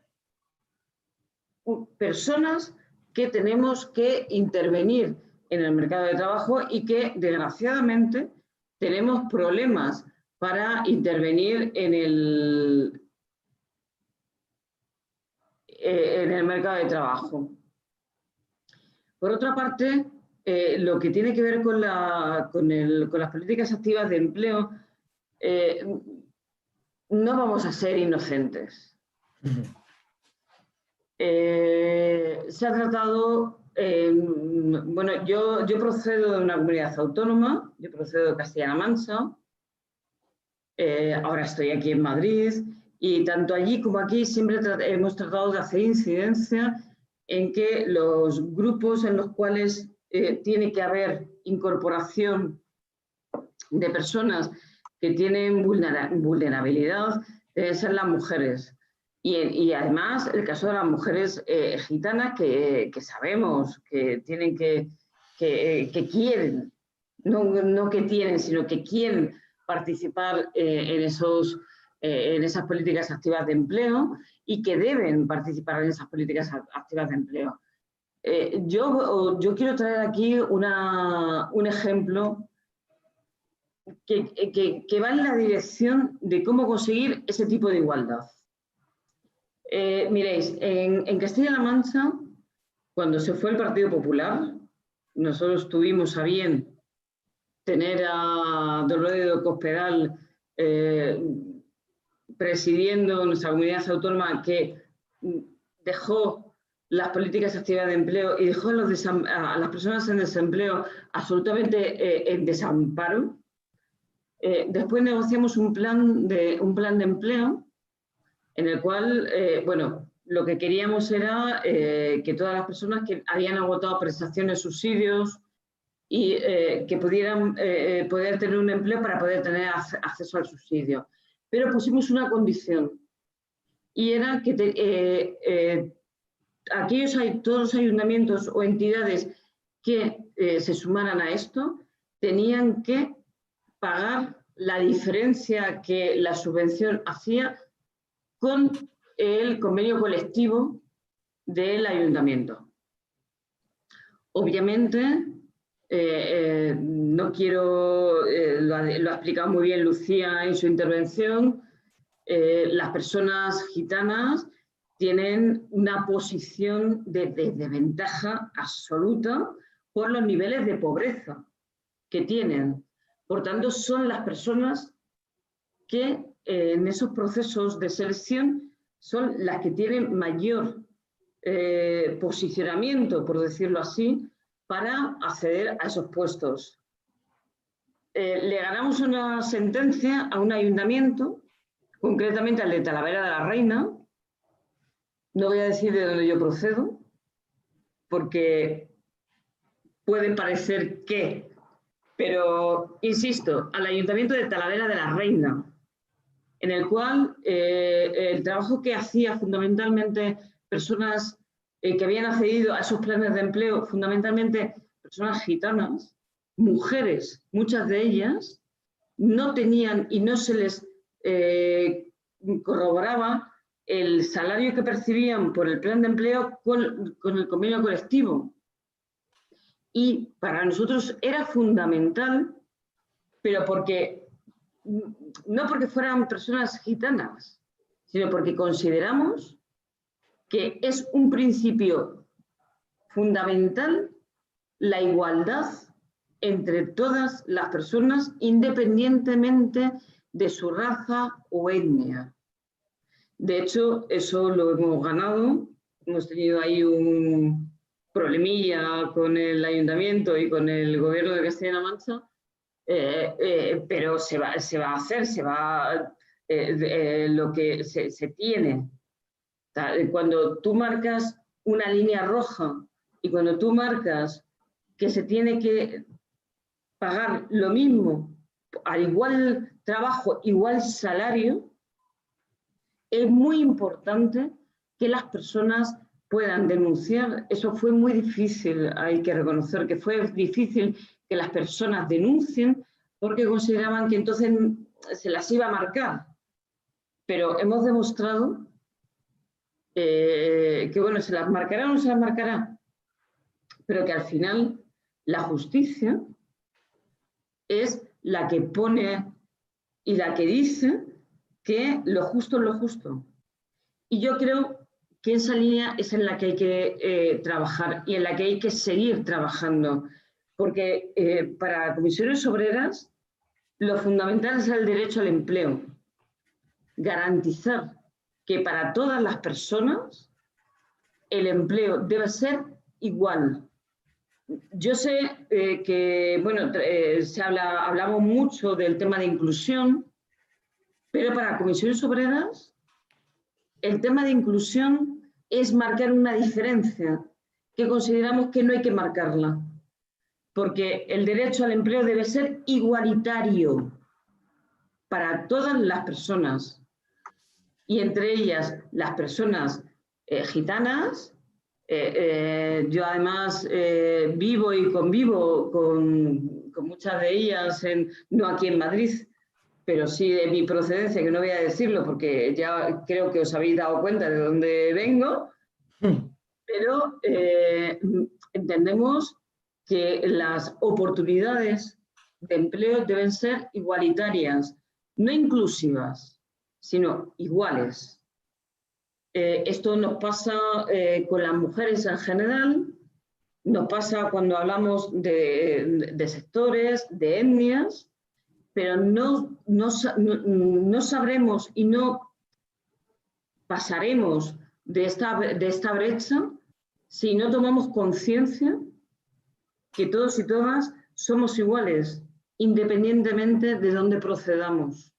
personas que tenemos que intervenir en el mercado de trabajo y que, desgraciadamente, tenemos problemas para intervenir en el mercado de trabajo. Por otra parte, lo que tiene que ver con las políticas activas de empleo, no vamos a ser inocentes. Se ha tratado, bueno, yo procedo de una comunidad autónoma, yo procedo de Castilla-La Mancha, ahora estoy aquí en Madrid, y tanto allí como aquí siempre hemos tratado de hacer incidencia en que los grupos en los cuales tiene que haber incorporación de personas que tienen vulnerabilidad deben ser las mujeres. Y además el caso de las mujeres gitanas que sabemos que tienen que quieren, no que tienen, sino que quieren participar en esas políticas activas de empleo y que deben participar en esas políticas activas de empleo. Yo quiero traer aquí un ejemplo que va en la dirección de cómo conseguir ese tipo de igualdad. Miréis, en Castilla-La Mancha, cuando se fue el Partido Popular, nosotros tuvimos a bien tener a Dolores Cospedal presidiendo nuestra comunidad autónoma, que dejó las políticas activas de empleo y dejó a las personas en desempleo absolutamente en desamparo. Después negociamos un plan de empleo en el cual, bueno, lo que queríamos era que todas las personas que habían agotado prestaciones, subsidios y que pudieran poder tener un empleo para poder tener acceso al subsidio. Pero pusimos una condición y era que todos los ayuntamientos o entidades que se sumaran a esto tenían que pagar la diferencia que la subvención hacía con el convenio colectivo del ayuntamiento. Obviamente, no quiero, lo ha explicado muy bien Lucía en su intervención, las personas gitanas tienen una posición de desventaja absoluta por los niveles de pobreza que tienen. Por tanto, son las personas que en esos procesos de selección son las que tienen mayor posicionamiento, por decirlo así, para acceder a esos puestos. Le ganamos una sentencia a un ayuntamiento, concretamente al de Talavera de la Reina. No voy a decir de dónde yo procedo, porque puede parecer que, pero insisto, al ayuntamiento de Talavera de la Reina, en el cual el trabajo que hacía fundamentalmente personas que habían accedido a esos planes de empleo, fundamentalmente personas gitanas, mujeres, muchas de ellas, no tenían y no se les corroboraba el salario que percibían por el plan de empleo con el convenio colectivo. Y para nosotros era fundamental, pero no porque fueran personas gitanas, sino porque consideramos que es un principio fundamental la igualdad entre todas las personas, independientemente de su raza o etnia. De hecho, eso lo hemos ganado. Hemos tenido ahí un problemilla con el ayuntamiento y con el gobierno de Castilla-La Mancha, pero se va a hacer, lo que se tiene. Cuando tú marcas una línea roja y cuando tú marcas que se tiene que pagar lo mismo, al igual trabajo, igual salario, es muy importante que las personas puedan denunciar. Eso fue muy difícil, hay que reconocer que fue difícil que las personas denuncien porque consideraban que entonces se las iba a marcar. Pero hemos demostrado que, bueno, se las marcará o no se las marcará, pero que al final la justicia es la que pone y la que dice que lo justo es lo justo. Y yo creo que esa línea es en la que hay que trabajar y en la que hay que seguir trabajando, porque para comisiones obreras lo fundamental es el derecho al empleo. Garantizar que para todas las personas el empleo debe ser igual. Yo sé que, bueno, hablamos mucho del tema de inclusión, pero para comisiones obreras el tema de inclusión es marcar una diferencia que consideramos que no hay que marcarla, porque el derecho al empleo debe ser igualitario para todas las personas, y entre ellas las personas gitanas. Yo además vivo y convivo con muchas de ellas, no aquí en Madrid, pero sí de mi procedencia, que no voy a decirlo porque ya creo que os habéis dado cuenta de dónde vengo, pero entendemos que las oportunidades de empleo deben ser igualitarias, no inclusivas, sino iguales. Esto nos pasa con las mujeres en general, nos pasa cuando hablamos de sectores, de etnias, pero no sabremos y no pasaremos de esta brecha si no tomamos conciencia que todos y todas somos iguales, independientemente de dónde procedamos.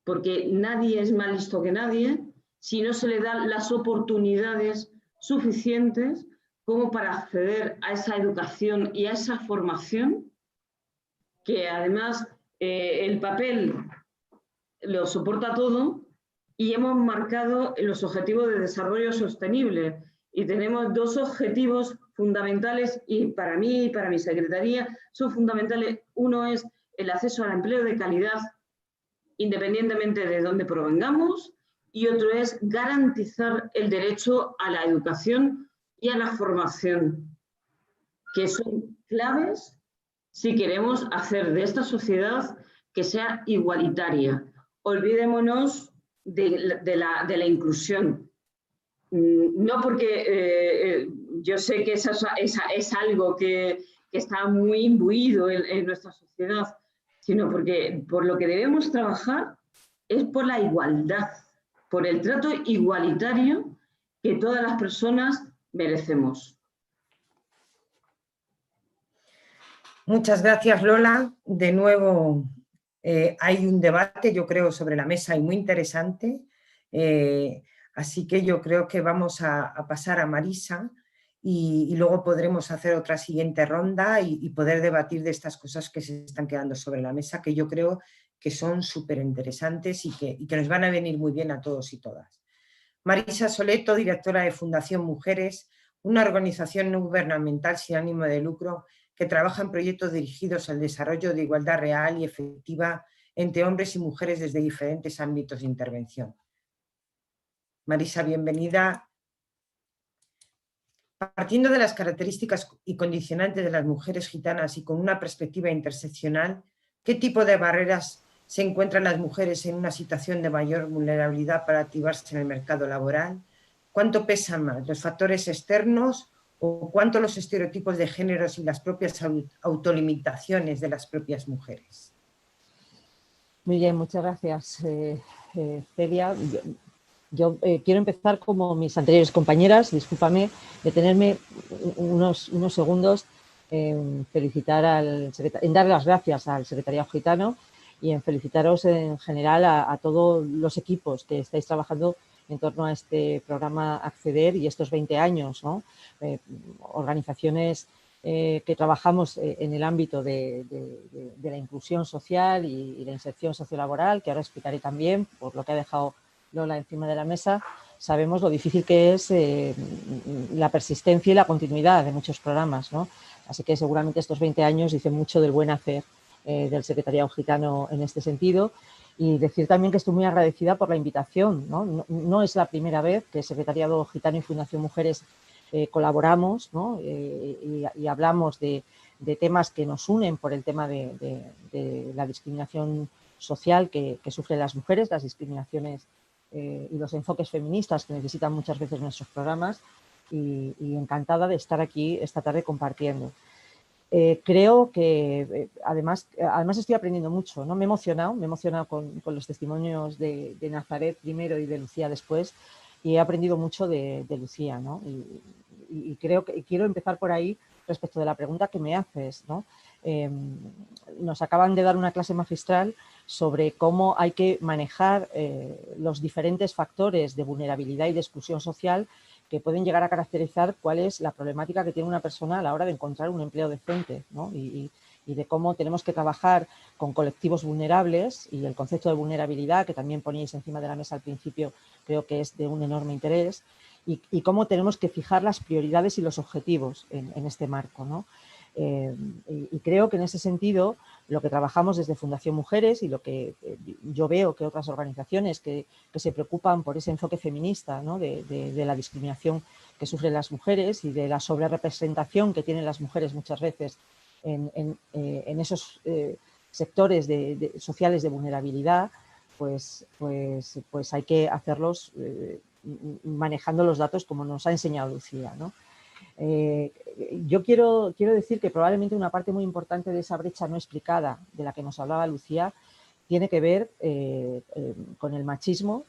Porque nadie es más listo que nadie si no se le dan las oportunidades suficientes como para acceder a esa educación y a esa formación, que además el papel lo soporta todo, y hemos marcado los objetivos de desarrollo sostenible. Y tenemos dos objetivos fundamentales, y para mí y para mi secretaría son fundamentales. Uno es el acceso al empleo de calidad, independientemente de dónde provengamos, y otro es garantizar el derecho a la educación y a la formación, que son claves si queremos hacer de esta sociedad que sea igualitaria. Olvidémonos de la inclusión. No porque yo sé que es algo que está muy imbuido en nuestra sociedad, sino porque por lo que debemos trabajar es por la igualdad, por el trato igualitario que todas las personas merecemos. Muchas gracias, Lola. De nuevo, hay un debate, yo creo, sobre la mesa y muy interesante. Así que yo creo que vamos a pasar a Marisa y luego podremos hacer otra siguiente ronda y poder debatir de estas cosas que se están quedando sobre la mesa, que yo creo que son súper interesantes y que nos van a venir muy bien a todos y todas. Marisa Soleto, directora de Fundación Mujeres, una organización no gubernamental sin ánimo de lucro que trabaja en proyectos dirigidos al desarrollo de igualdad real y efectiva entre hombres y mujeres desde diferentes ámbitos de intervención. Marisa, bienvenida. Partiendo de las características y condicionantes de las mujeres gitanas y con una perspectiva interseccional, ¿qué tipo de barreras se encuentran las mujeres en una situación de mayor vulnerabilidad para activarse en el mercado laboral? ¿Cuánto pesan más los factores externos o cuánto los estereotipos de géneros y las propias autolimitaciones de las propias mujeres? Muy bien, muchas gracias, Celia. Yo quiero empezar como mis anteriores compañeras, discúlpame, detenerme unos segundos en dar las gracias al Secretariado Gitano y en felicitaros en general a todos los equipos que estáis trabajando en torno a este programa Acceder y estos 20 años, ¿no? Organizaciones que trabajamos en el ámbito de la inclusión social y la inserción sociolaboral, que ahora explicaré también, por lo que ha dejado Lola encima de la mesa. Sabemos lo difícil que es la persistencia y la continuidad de muchos programas, ¿no? Así que seguramente estos 20 años dicen mucho del buen hacer del Secretariado Gitano en este sentido. Y decir también que estoy muy agradecida por la invitación, ¿no? No es la primera vez que el Secretariado Gitano y Fundación Mujeres colaboramos, ¿no? Y hablamos de temas que nos unen por el tema de la discriminación social que sufren las mujeres, las discriminaciones y los enfoques feministas que necesitan muchas veces nuestros programas, y encantada de estar aquí esta tarde compartiendo. Creo que además estoy aprendiendo mucho, ¿no? Me he emocionado con los testimonios de Nazaret primero y de Lucía después, y he aprendido mucho de Lucía, ¿no? Y creo que quiero empezar por ahí respecto de la pregunta que me haces, ¿no? Nos acaban de dar una clase magistral sobre cómo hay que manejar los diferentes factores de vulnerabilidad y de exclusión social que pueden llegar a caracterizar cuál es la problemática que tiene una persona a la hora de encontrar un empleo decente, ¿no? Y de cómo tenemos que trabajar con colectivos vulnerables, y el concepto de vulnerabilidad que también poníais encima de la mesa al principio creo que es de un enorme interés, y cómo tenemos que fijar las prioridades y los objetivos en este marco, ¿no? Y creo que en ese sentido lo que trabajamos desde Fundación Mujeres y lo que yo veo que otras organizaciones que se preocupan por ese enfoque feminista, ¿no? de la discriminación que sufren las mujeres y de la sobrerepresentación que tienen las mujeres muchas veces en esos sectores sociales de vulnerabilidad, pues hay que hacerlos manejando los datos como nos ha enseñado Lucía, ¿no? Yo quiero decir que probablemente una parte muy importante de esa brecha no explicada de la que nos hablaba Lucía tiene que ver con el machismo,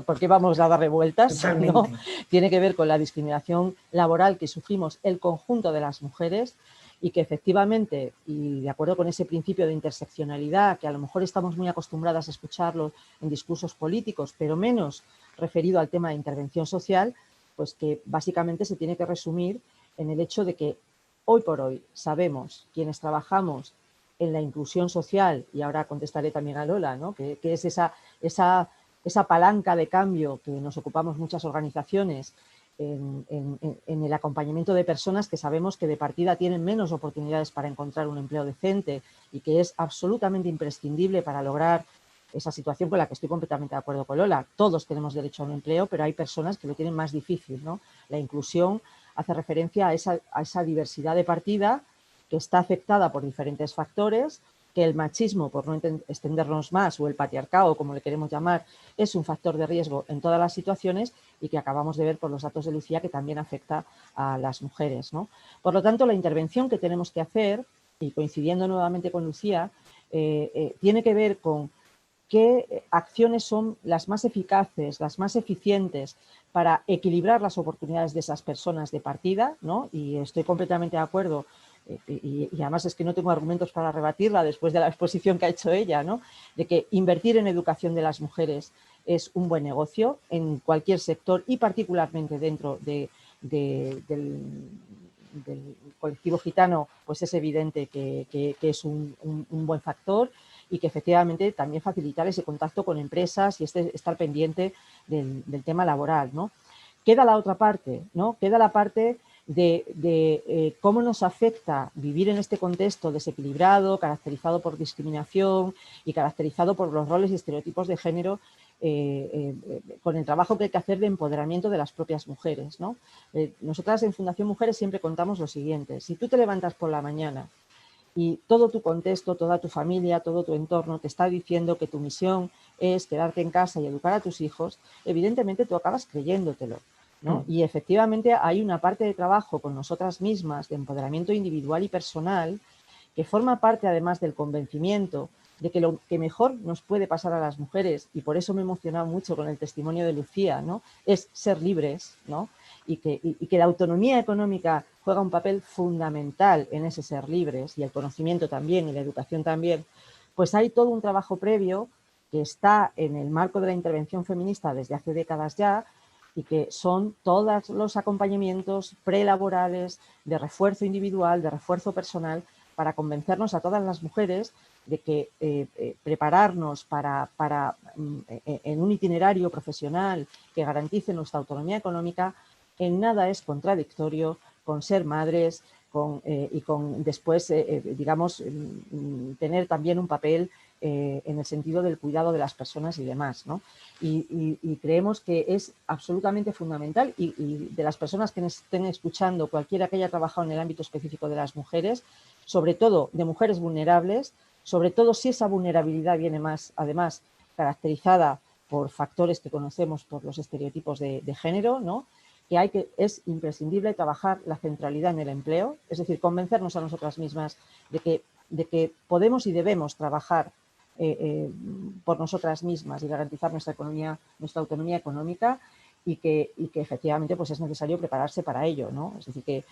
porque vamos a dar revueltas, ¿no? Tiene que ver con la discriminación laboral que sufrimos el conjunto de las mujeres, y que efectivamente, y de acuerdo con ese principio de interseccionalidad, que a lo mejor estamos muy acostumbradas a escucharlo en discursos políticos, pero menos referido al tema de intervención social, pues que básicamente se tiene que resumir en el hecho de que hoy por hoy sabemos, quienes trabajamos en la inclusión social, y ahora contestaré también a Lola, ¿no? que es esa palanca de cambio que nos ocupamos muchas organizaciones en el acompañamiento de personas que sabemos que de partida tienen menos oportunidades para encontrar un empleo decente, y que es absolutamente imprescindible para lograr esa situación con la que estoy completamente de acuerdo con Lola. Todos tenemos derecho a un empleo, pero hay personas que lo tienen más difícil, ¿no? La inclusión hace referencia a esa diversidad de partida que está afectada por diferentes factores, que el machismo, por no extendernos más, o el patriarcado, como le queremos llamar, es un factor de riesgo en todas las situaciones, y que acabamos de ver por los datos de Lucía que también afecta a las mujeres, ¿no? Por lo tanto, la intervención que tenemos que hacer, y coincidiendo nuevamente con Lucía, tiene que ver con qué acciones son las más eficaces, las más eficientes para equilibrar las oportunidades de esas personas de partida, ¿no? Y estoy completamente de acuerdo, y además es que no tengo argumentos para rebatirla después de la exposición que ha hecho ella, ¿no? De que invertir en educación de las mujeres es un buen negocio en cualquier sector, y particularmente dentro del colectivo gitano, pues es evidente que es un buen factor. y que efectivamente también facilitar ese contacto con empresas y estar pendiente del tema laboral, ¿no? Queda la otra parte, ¿no? Queda la parte de cómo nos afecta vivir en este contexto desequilibrado, caracterizado por discriminación y caracterizado por los roles y estereotipos de género, con el trabajo que hay que hacer de empoderamiento de las propias mujeres, ¿no? Nosotras en Fundación Mujeres siempre contamos lo siguiente: si tú te levantas por la mañana y todo tu contexto, toda tu familia, todo tu entorno te está diciendo que tu misión es quedarte en casa y educar a tus hijos, evidentemente tú acabas creyéndotelo, ¿no? Y efectivamente hay una parte de trabajo con nosotras mismas, de empoderamiento individual y personal, que forma parte además del convencimiento de que lo que mejor nos puede pasar a las mujeres, y por eso me he emocionado mucho con el testimonio de Lucía, ¿no?, es ser libres, ¿no?, y que la autonomía económica juega un papel fundamental en ese ser libres, y el conocimiento también, y la educación también. Pues hay todo un trabajo previo que está en el marco de la intervención feminista desde hace décadas ya, y que son todos los acompañamientos prelaborales de refuerzo individual, de refuerzo personal, para convencernos a todas las mujeres de que prepararnos en un itinerario profesional que garantice nuestra autonomía económica en nada es contradictorio con ser madres y con después, digamos, tener también un papel en el sentido del cuidado de las personas y demás, ¿no? Y creemos que es absolutamente fundamental, y de las personas que nos estén escuchando, cualquiera que haya trabajado en el ámbito específico de las mujeres, sobre todo de mujeres vulnerables, sobre todo si esa vulnerabilidad viene más, además, caracterizada por factores que conocemos por los estereotipos de género, ¿no?, es imprescindible trabajar la centralidad en el empleo, es decir, convencernos a nosotras mismas de que podemos y debemos trabajar por nosotras mismas y garantizar nuestra autonomía económica, y que efectivamente pues es necesario prepararse para ello, ¿no? Es decir, que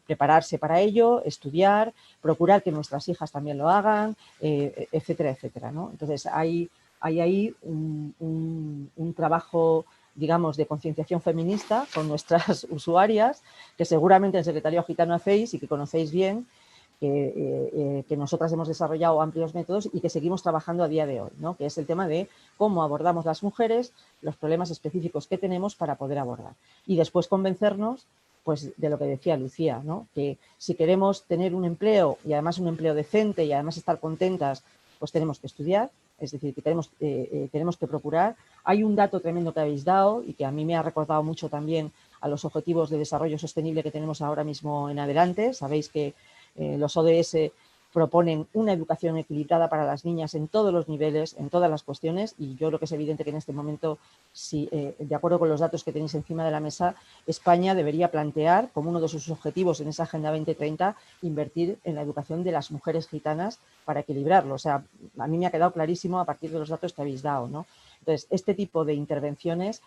prepararse para ello, estudiar, procurar que nuestras hijas también lo hagan, etcétera, etcétera, ¿no? Entonces hay ahí un trabajo, digamos, de concienciación feminista con nuestras usuarias, que seguramente en Secretariado Gitano hacéis y que conocéis bien, que nosotras hemos desarrollado amplios métodos y que seguimos trabajando a día de hoy, ¿no?, que es el tema de cómo abordamos las mujeres, los problemas específicos que tenemos para poder abordar. Y después convencernos, pues, de lo que decía Lucía, ¿no?, que si queremos tener un empleo, y además un empleo decente, y además estar contentas, pues tenemos que estudiar, es decir, que tenemos que procurar. Hay un dato tremendo que habéis dado y que a mí me ha recordado mucho también a los objetivos de desarrollo sostenible que tenemos ahora mismo en adelante. Sabéis que los ODS proponen una educación equilibrada para las niñas en todos los niveles, en todas las cuestiones, y yo creo que es evidente que en este momento, si, de acuerdo con los datos que tenéis encima de la mesa, España debería plantear como uno de sus objetivos en esa Agenda 2030 invertir en la educación de las mujeres gitanas para equilibrarlo. O sea, a mí me ha quedado clarísimo a partir de los datos que habéis dado, ¿no? Entonces, este tipo de intervenciones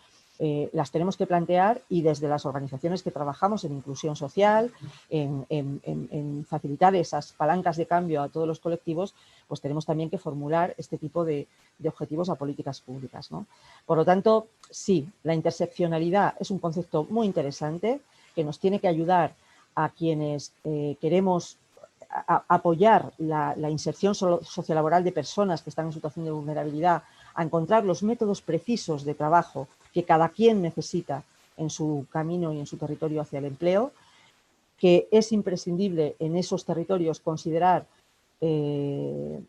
las tenemos que plantear, y desde las organizaciones que trabajamos en inclusión social, en facilitar esas palancas de cambio a todos los colectivos, pues tenemos también que formular este tipo de objetivos a políticas públicas, ¿no? Por lo tanto, sí, la interseccionalidad es un concepto muy interesante que nos tiene que ayudar a quienes queremos apoyar la inserción sociolaboral de personas que están en situación de vulnerabilidad, a encontrar los métodos precisos de trabajo que cada quien necesita en su camino y en su territorio hacia el empleo, que es imprescindible en esos territorios considerar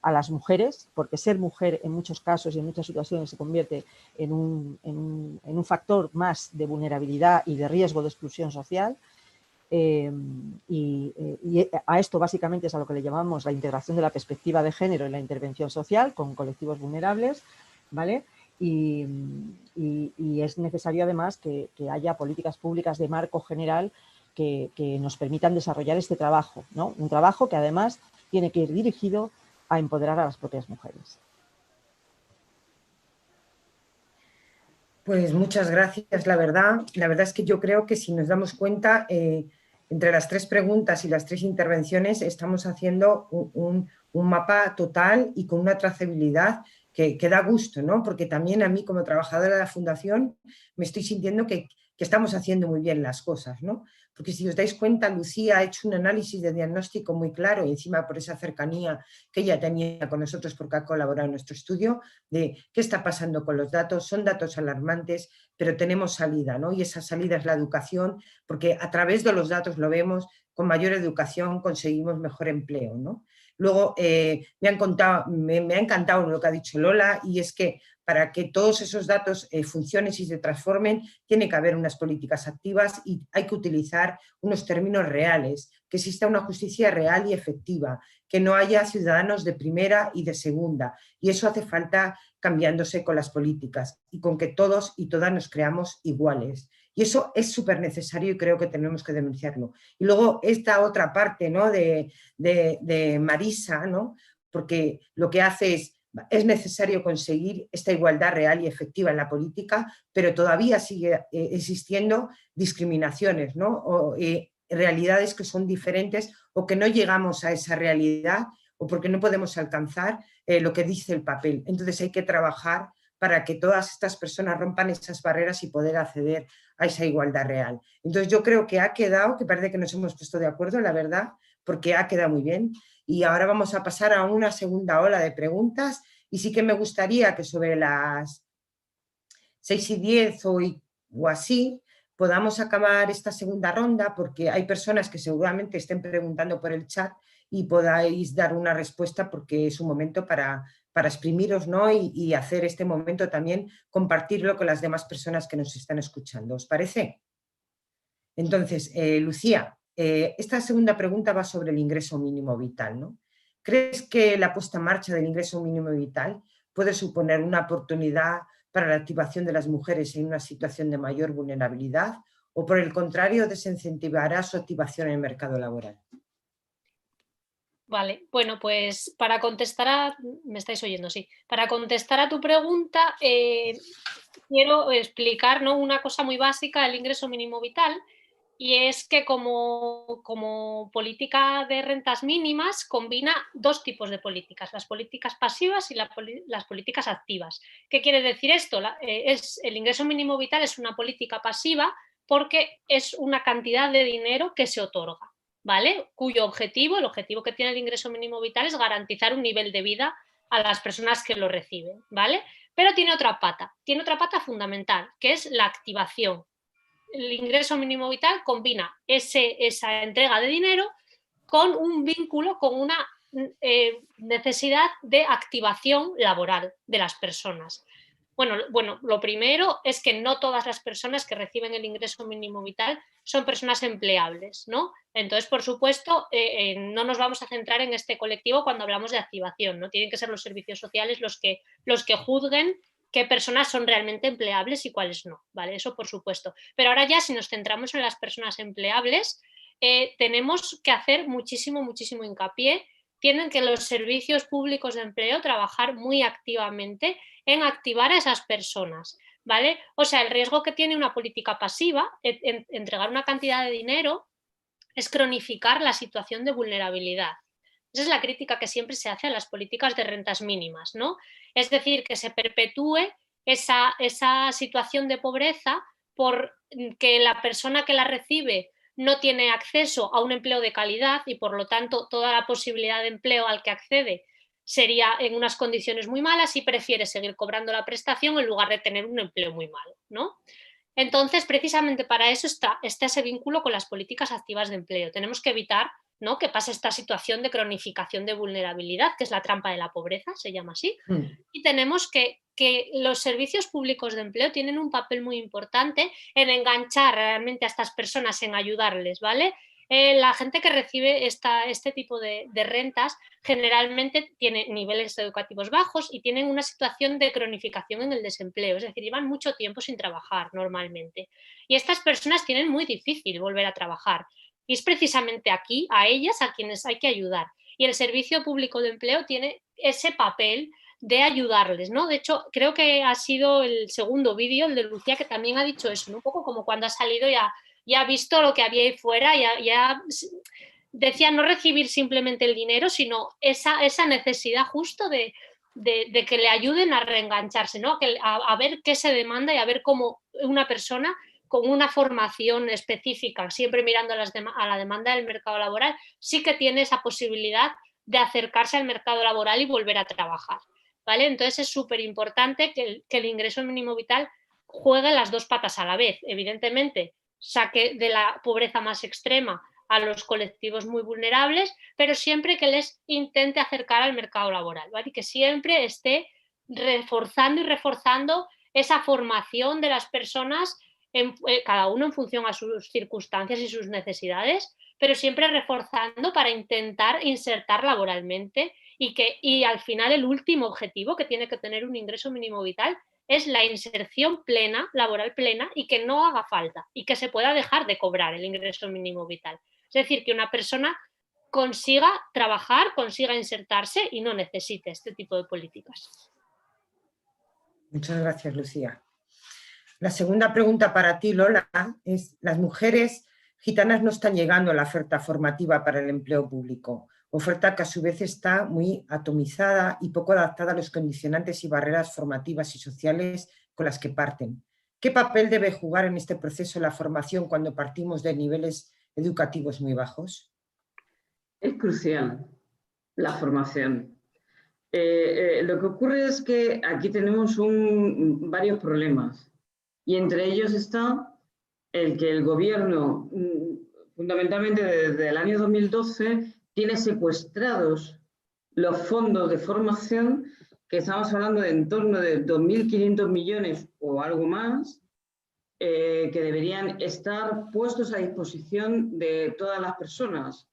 a las mujeres, porque ser mujer en muchos casos y en muchas situaciones se convierte en un factor más de vulnerabilidad y de riesgo de exclusión social. Y a esto básicamente es a lo que le llamamos la integración de la perspectiva de género en la intervención social con colectivos vulnerables, ¿vale? Y es necesario además que haya políticas públicas de marco general que nos permitan desarrollar este trabajo, ¿no? Un trabajo que además tiene que ir dirigido a empoderar a las propias mujeres. Pues muchas gracias, la verdad es que yo creo que si nos damos cuenta, entre las tres preguntas y las tres intervenciones estamos haciendo un mapa total y con una trazabilidad que da gusto, ¿no? Porque también a mí, como trabajadora de la Fundación, me estoy sintiendo que estamos haciendo muy bien las cosas, ¿no? porque si os dais cuenta, Lucía ha hecho un análisis de diagnóstico muy claro, y encima por esa cercanía que ella tenía con nosotros porque ha colaborado en nuestro estudio, de qué está pasando con los datos. Son datos alarmantes, pero tenemos salida, ¿no? Y esa salida es la educación, porque a través de los datos lo vemos, con mayor educación conseguimos mejor empleo, ¿no? Luego me ha encantado lo que ha dicho Lola, y es que para que todos esos datos funcionen y se transformen, tiene que haber unas políticas activas y hay que utilizar unos términos reales, que exista una justicia real y efectiva, que no haya ciudadanos de primera y de segunda, y eso hace falta cambiándose con las políticas y con que todos y todas nos creamos iguales. Y eso es súper necesario y creo que tenemos que denunciarlo. Y luego esta otra parte, ¿no?, de Marisa, ¿no?, porque lo que hace es necesario conseguir esta igualdad real y efectiva en la política, pero todavía sigue existiendo discriminaciones, ¿no?, o realidades que son diferentes o que no llegamos a esa realidad o porque no podemos alcanzar lo que dice el papel. Entonces hay que trabajar para que todas estas personas rompan esas barreras y poder acceder a esa igualdad real. Entonces yo creo que ha quedado, que parece que nos hemos puesto de acuerdo, la verdad, porque ha quedado muy bien. Y ahora vamos a pasar a una segunda ola de preguntas y sí que me gustaría que sobre las 6:10 o así podamos acabar esta segunda ronda, porque hay personas que seguramente estén preguntando por el chat y podáis dar una respuesta, porque es un momento para exprimiros, ¿no?, y hacer este momento también, compartirlo con las demás personas que nos están escuchando. ¿Os parece? Entonces, Lucía, esta segunda pregunta va sobre el ingreso mínimo vital, ¿no? ¿Crees que la puesta en marcha del ingreso mínimo vital puede suponer una oportunidad para la activación de las mujeres en una situación de mayor vulnerabilidad o, por el contrario, desincentivará su activación en el mercado laboral? Vale, bueno, pues para contestar ¿me estáis oyendo? Sí. Para contestar a tu pregunta, quiero explicar, ¿no?, una cosa muy básica del ingreso mínimo vital, y es que como política de rentas mínimas combina dos tipos de políticas, las políticas pasivas y las políticas activas. ¿Qué quiere decir esto? El ingreso mínimo vital es una política pasiva porque es una cantidad de dinero que se otorga, ¿vale?, cuyo objetivo, el objetivo que tiene el ingreso mínimo vital es garantizar un nivel de vida a las personas que lo reciben, ¿vale? Pero tiene otra pata fundamental, que es la activación. El ingreso mínimo vital combina esa entrega de dinero con un vínculo, con una necesidad de activación laboral de las personas. Bueno, lo primero es que no todas las personas que reciben el ingreso mínimo vital son personas empleables, ¿no? Entonces, por supuesto, no nos vamos a centrar en este colectivo cuando hablamos de activación, ¿no? Tienen que ser los servicios sociales los que juzguen qué personas son realmente empleables y cuáles no, ¿vale? Eso por supuesto. Pero ahora ya, si nos centramos en las personas empleables, tenemos que hacer muchísimo hincapié. Tienen que los servicios públicos de empleo trabajar muy activamente en activar a esas personas, ¿vale? O sea, el riesgo que tiene una política pasiva, entregar una cantidad de dinero, es cronificar la situación de vulnerabilidad. Esa es la crítica que siempre se hace a las políticas de rentas mínimas, ¿no? Es decir, que se perpetúe esa situación de pobreza porque la persona que la recibe no tiene acceso a un empleo de calidad y, por lo tanto, toda la posibilidad de empleo al que accede sería en unas condiciones muy malas y prefiere seguir cobrando la prestación en lugar de tener un empleo muy malo, ¿no? Entonces, precisamente para eso está ese vínculo con las políticas activas de empleo. Tenemos que evitar, ¿no?, que pase esta situación de cronificación de vulnerabilidad, que es la trampa de la pobreza, se llama así, y tenemos que los servicios públicos de empleo tienen un papel muy importante en enganchar realmente a estas personas, en ayudarles, ¿vale? La gente que recibe este tipo de rentas generalmente tiene niveles educativos bajos y tienen una situación de cronificación en el desempleo, es decir, llevan mucho tiempo sin trabajar normalmente. Y estas personas tienen muy difícil volver a trabajar. Y es precisamente aquí, a ellas, a quienes hay que ayudar. Y el Servicio Público de Empleo tiene ese papel de ayudarles, ¿no? De hecho, creo que ha sido el segundo vídeo, el de Lucía, que también ha dicho eso, ¿no? Un poco como cuando ha salido ya ha visto lo que había ahí fuera, ya decía no recibir simplemente el dinero, sino esa necesidad justo de que le ayuden a reengancharse, ¿no? A ver qué se demanda y a ver cómo una persona con una formación específica, siempre mirando a la demanda del mercado laboral, sí que tiene esa posibilidad de acercarse al mercado laboral y volver a trabajar, ¿vale? Entonces es súper importante que el ingreso mínimo vital juegue las dos patas a la vez. Evidentemente, saque de la pobreza más extrema a los colectivos muy vulnerables, pero siempre que les intente acercar al mercado laboral, ¿vale? Y que siempre esté reforzando y reforzando esa formación de las personas, cada uno en función a sus circunstancias y sus necesidades, pero siempre reforzando para intentar insertar laboralmente y al final el último objetivo que tiene que tener un ingreso mínimo vital es la inserción plena, laboral plena, y que no haga falta y que se pueda dejar de cobrar el ingreso mínimo vital. Es decir, que una persona consiga trabajar, consiga insertarse y no necesite este tipo de políticas. Muchas gracias, Lucía. La segunda pregunta para ti, Lola, es: las mujeres gitanas no están llegando a la oferta formativa para el empleo público, oferta que a su vez está muy atomizada y poco adaptada a los condicionantes y barreras formativas y sociales con las que parten. ¿Qué papel debe jugar en este proceso la formación cuando partimos de niveles educativos muy bajos? Es crucial la formación. Lo que ocurre es que aquí tenemos varios problemas, y entre ellos está el que el gobierno, fundamentalmente desde el año 2012, tiene secuestrados los fondos de formación, que estamos hablando de en torno de 2.500 millones o algo más, que deberían estar puestos a disposición de todas las personas.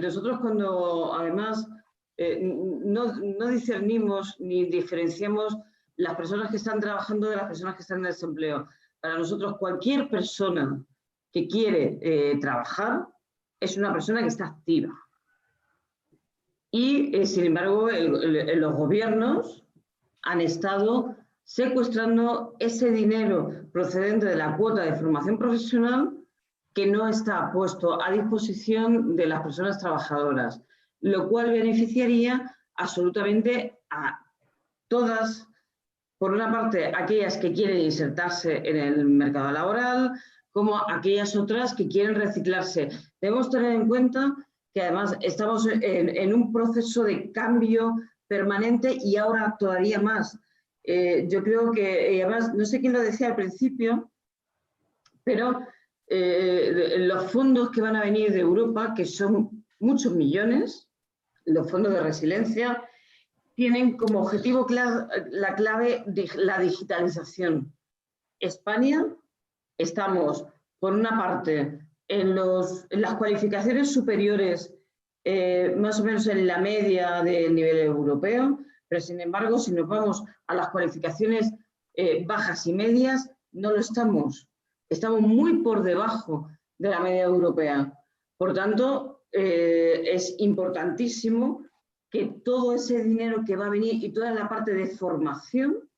Nosotros cuando además no discernimos ni diferenciamos las personas que están trabajando de las personas que están en desempleo. Para nosotros cualquier persona que quiere trabajar es una persona que está activa. Y sin embargo los gobiernos han estado secuestrando ese dinero procedente de la cuota de formación profesional que no está puesto a disposición de las personas trabajadoras, lo cual beneficiaría absolutamente a todas, por una parte aquellas que quieren insertarse en el mercado laboral, como aquellas otras que quieren reciclarse. Debemos tener en cuenta que además estamos en un proceso de cambio permanente y ahora todavía más. Yo creo que, además, no sé quién lo decía al principio, pero los fondos que van a venir de Europa, que son muchos millones, los fondos de resiliencia, tienen como objetivo la clave de la digitalización. España, estamos, por una parte, en las cualificaciones superiores, más o menos en la media del nivel europeo, pero sin embargo, si nos vamos a las cualificaciones bajas y medias, no lo estamos. Estamos muy por debajo de la media europea. Por tanto, es importantísimo que todo ese dinero que va a venir y toda la parte de formación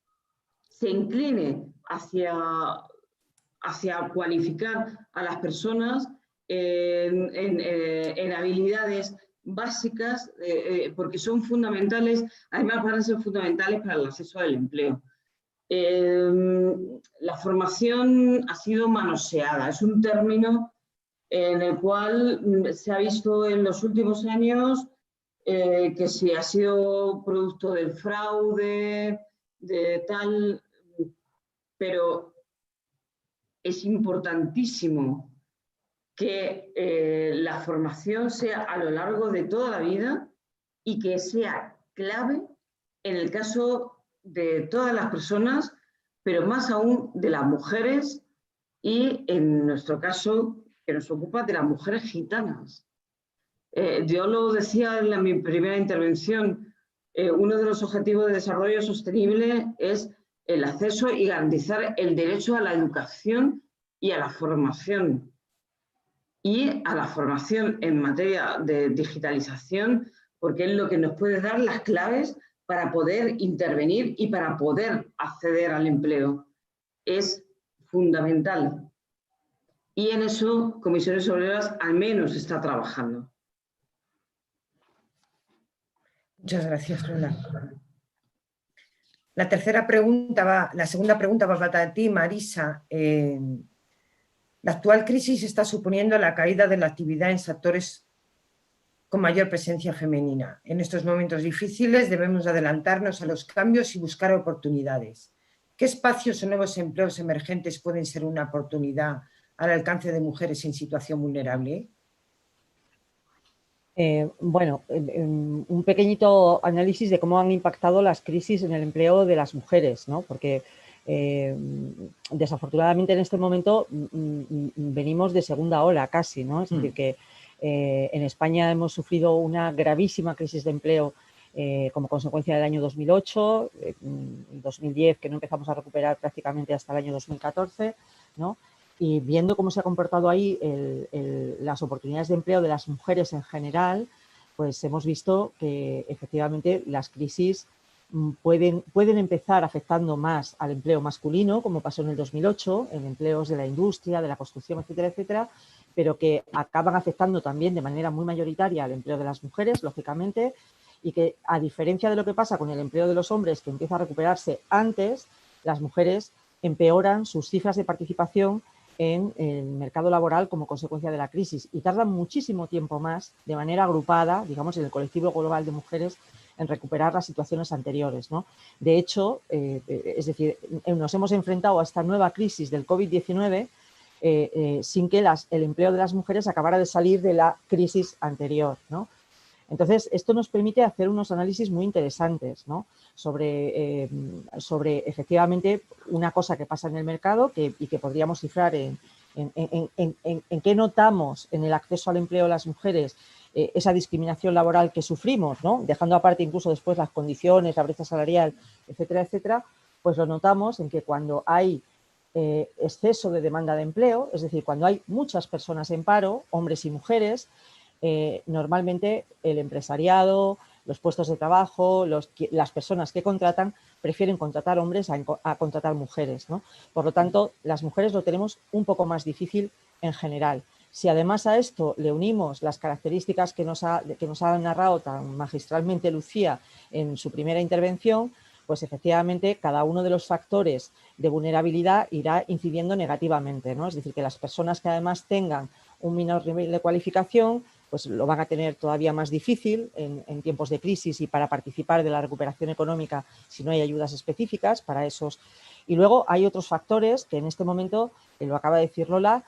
se incline hacia cualificar a las personas en habilidades básicas, porque son fundamentales, además van a ser fundamentales para el acceso al empleo. La formación ha sido manoseada, es un término en el cual se ha visto en los últimos años que si ha sido producto del fraude, de tal, pero es importantísimo que la formación sea a lo largo de toda la vida y que sea clave en el caso de todas las personas, pero más aún de las mujeres y en nuestro caso, que nos ocupa, de las mujeres gitanas. Yo lo decía en mi primera intervención, uno de los objetivos de desarrollo sostenible es el acceso y garantizar el derecho a la educación y a la formación. Y a la formación en materia de digitalización, porque es lo que nos puede dar las claves para poder intervenir y para poder acceder al empleo. Es fundamental. Y en eso Comisiones Obreras al menos está trabajando. Muchas gracias, Lola. La segunda pregunta va para ti, Marisa. La actual crisis está suponiendo la caída de la actividad en sectores con mayor presencia femenina. En estos momentos difíciles debemos adelantarnos a los cambios y buscar oportunidades. ¿Qué espacios o nuevos empleos emergentes pueden ser una oportunidad al alcance de mujeres en situación vulnerable? Bueno, un pequeñito análisis de cómo han impactado las crisis en el empleo de las mujeres, ¿no? Porque desafortunadamente en este momento venimos de segunda ola casi, ¿no? Es decir, que en España hemos sufrido una gravísima crisis de empleo como consecuencia del año 2008, 2010, que no empezamos a recuperar prácticamente hasta el año 2014, ¿no? Y viendo cómo se ha comportado ahí las oportunidades de empleo de las mujeres en general, pues hemos visto que efectivamente las crisis pueden empezar afectando más al empleo masculino, como pasó en el 2008, en empleos de la industria, de la construcción, etcétera, etcétera, pero que acaban afectando también de manera muy mayoritaria al empleo de las mujeres, lógicamente, y que a diferencia de lo que pasa con el empleo de los hombres, que empieza a recuperarse antes, las mujeres empeoran sus cifras de participación en el mercado laboral como consecuencia de la crisis y tardan muchísimo tiempo más, de manera agrupada, digamos, en el colectivo global de mujeres, en recuperar las situaciones anteriores, ¿no? De hecho, es decir, nos hemos enfrentado a esta nueva crisis del COVID-19 sin que el empleo de las mujeres acabara de salir de la crisis anterior, ¿no? Entonces, esto nos permite hacer unos análisis muy interesantes, ¿no? sobre efectivamente una cosa que pasa en el mercado y que podríamos cifrar en qué notamos en el acceso al empleo de las mujeres esa discriminación laboral que sufrimos, ¿no? Dejando aparte incluso después las condiciones, la brecha salarial, etcétera, etcétera, pues lo notamos en que cuando hay exceso de demanda de empleo, es decir, cuando hay muchas personas en paro, hombres y mujeres, normalmente el empresariado, los puestos de trabajo, las personas que contratan prefieren contratar hombres a contratar mujeres, ¿no? Por lo tanto, las mujeres lo tenemos un poco más difícil en general. Si además a esto le unimos las características que nos ha narrado tan magistralmente Lucía en su primera intervención, pues efectivamente cada uno de los factores de vulnerabilidad irá incidiendo negativamente, ¿no? Es decir, que las personas que además tengan un menor nivel de cualificación pues lo van a tener todavía más difícil en tiempos de crisis y para participar de la recuperación económica si no hay ayudas específicas para esos. Y luego hay otros factores que en este momento, lo acaba de decir Lola,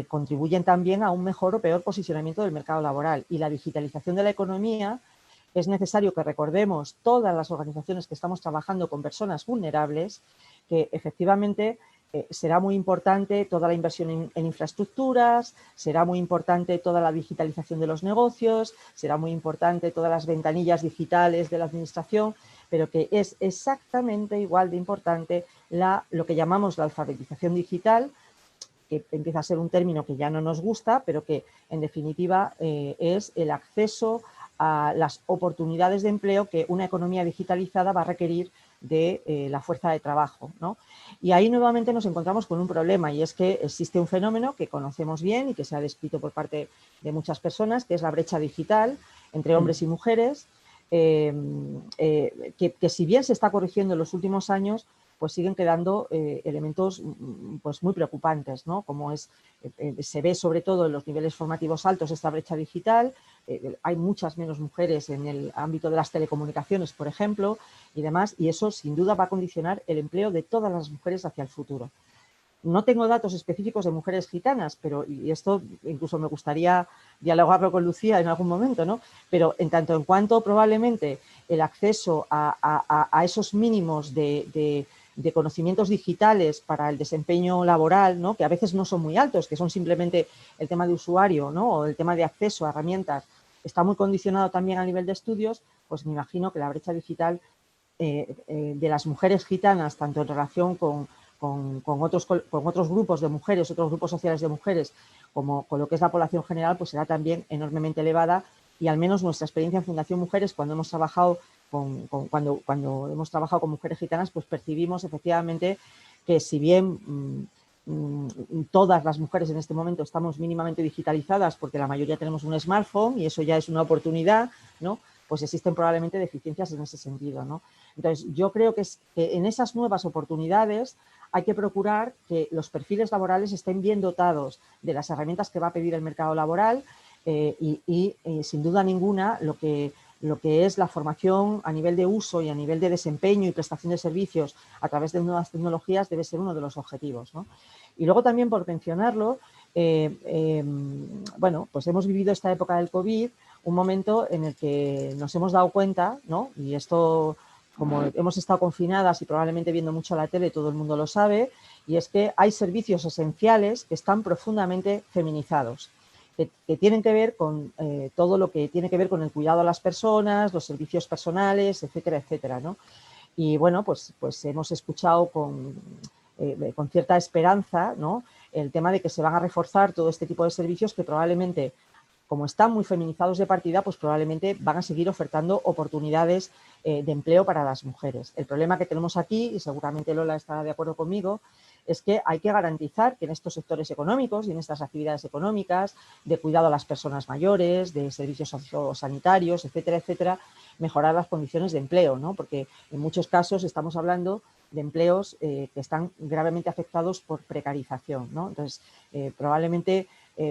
contribuyen también a un mejor o peor posicionamiento del mercado laboral. Y la digitalización de la economía, es necesario que recordemos todas las organizaciones que estamos trabajando con personas vulnerables, que efectivamente será muy importante toda la inversión en infraestructuras, será muy importante toda la digitalización de los negocios, será muy importante todas las ventanillas digitales de la administración, pero que es exactamente igual de importante lo que llamamos la alfabetización digital, que empieza a ser un término que ya no nos gusta, pero que en definitiva es el acceso a las oportunidades de empleo que una economía digitalizada va a requerir de la fuerza de trabajo, ¿no? Y ahí nuevamente nos encontramos con un problema, y es que existe un fenómeno que conocemos bien y que se ha descrito por parte de muchas personas, que es la brecha digital entre hombres y mujeres, que si bien se está corrigiendo en los últimos años, pues siguen quedando elementos pues muy preocupantes, ¿no? Como se ve sobre todo en los niveles formativos altos esta brecha digital, hay muchas menos mujeres en el ámbito de las telecomunicaciones, por ejemplo, y demás, y eso sin duda va a condicionar el empleo de todas las mujeres hacia el futuro. No tengo datos específicos de mujeres gitanas, y esto incluso me gustaría dialogarlo con Lucía en algún momento, ¿no? Pero en tanto en cuanto probablemente el acceso a esos mínimos de conocimientos digitales para el desempeño laboral, ¿no? Que a veces no son muy altos, que son simplemente el tema de usuario, ¿no? O el tema de acceso a herramientas, está muy condicionado también a nivel de estudios, pues me imagino que la brecha digital de las mujeres gitanas, tanto en relación con otros grupos de mujeres, otros grupos sociales de mujeres, como con lo que es la población general, pues será también enormemente elevada, y al menos nuestra experiencia en Fundación Mujeres, cuando hemos trabajado cuando hemos trabajado con mujeres gitanas, pues percibimos efectivamente que si bien todas las mujeres en este momento estamos mínimamente digitalizadas porque la mayoría tenemos un smartphone y eso ya es una oportunidad, ¿no? pues existen probablemente deficiencias en ese sentido, ¿no? Entonces, yo creo que en esas nuevas oportunidades hay que procurar que los perfiles laborales estén bien dotados de las herramientas que va a pedir el mercado laboral y sin duda ninguna, lo que es la formación a nivel de uso y a nivel de desempeño y prestación de servicios a través de nuevas tecnologías debe ser uno de los objetivos, ¿no? Y luego también, por mencionarlo, bueno, pues hemos vivido esta época del COVID, un momento en el que nos hemos dado cuenta, ¿no? Y esto, como hemos estado confinadas y probablemente viendo mucho la tele, todo el mundo lo sabe, y es que hay servicios esenciales que están profundamente feminizados, que tienen que ver con todo lo que tiene que ver con el cuidado a las personas, los servicios personales, etcétera, etcétera, ¿no? Y bueno, pues hemos escuchado con cierta esperanza, ¿no?, el tema de que se van a reforzar todo este tipo de servicios que probablemente, como están muy feminizados de partida, pues probablemente van a seguir ofertando oportunidades de empleo para las mujeres. El problema que tenemos aquí, y seguramente Lola estará de acuerdo conmigo, es que hay que garantizar que en estos sectores económicos y en estas actividades económicas de cuidado a las personas mayores, de servicios sociosanitarios, etcétera, etcétera, mejorar las condiciones de empleo, ¿no? Porque en muchos casos estamos hablando de empleos que están gravemente afectados por precarización, ¿no? Entonces, probablemente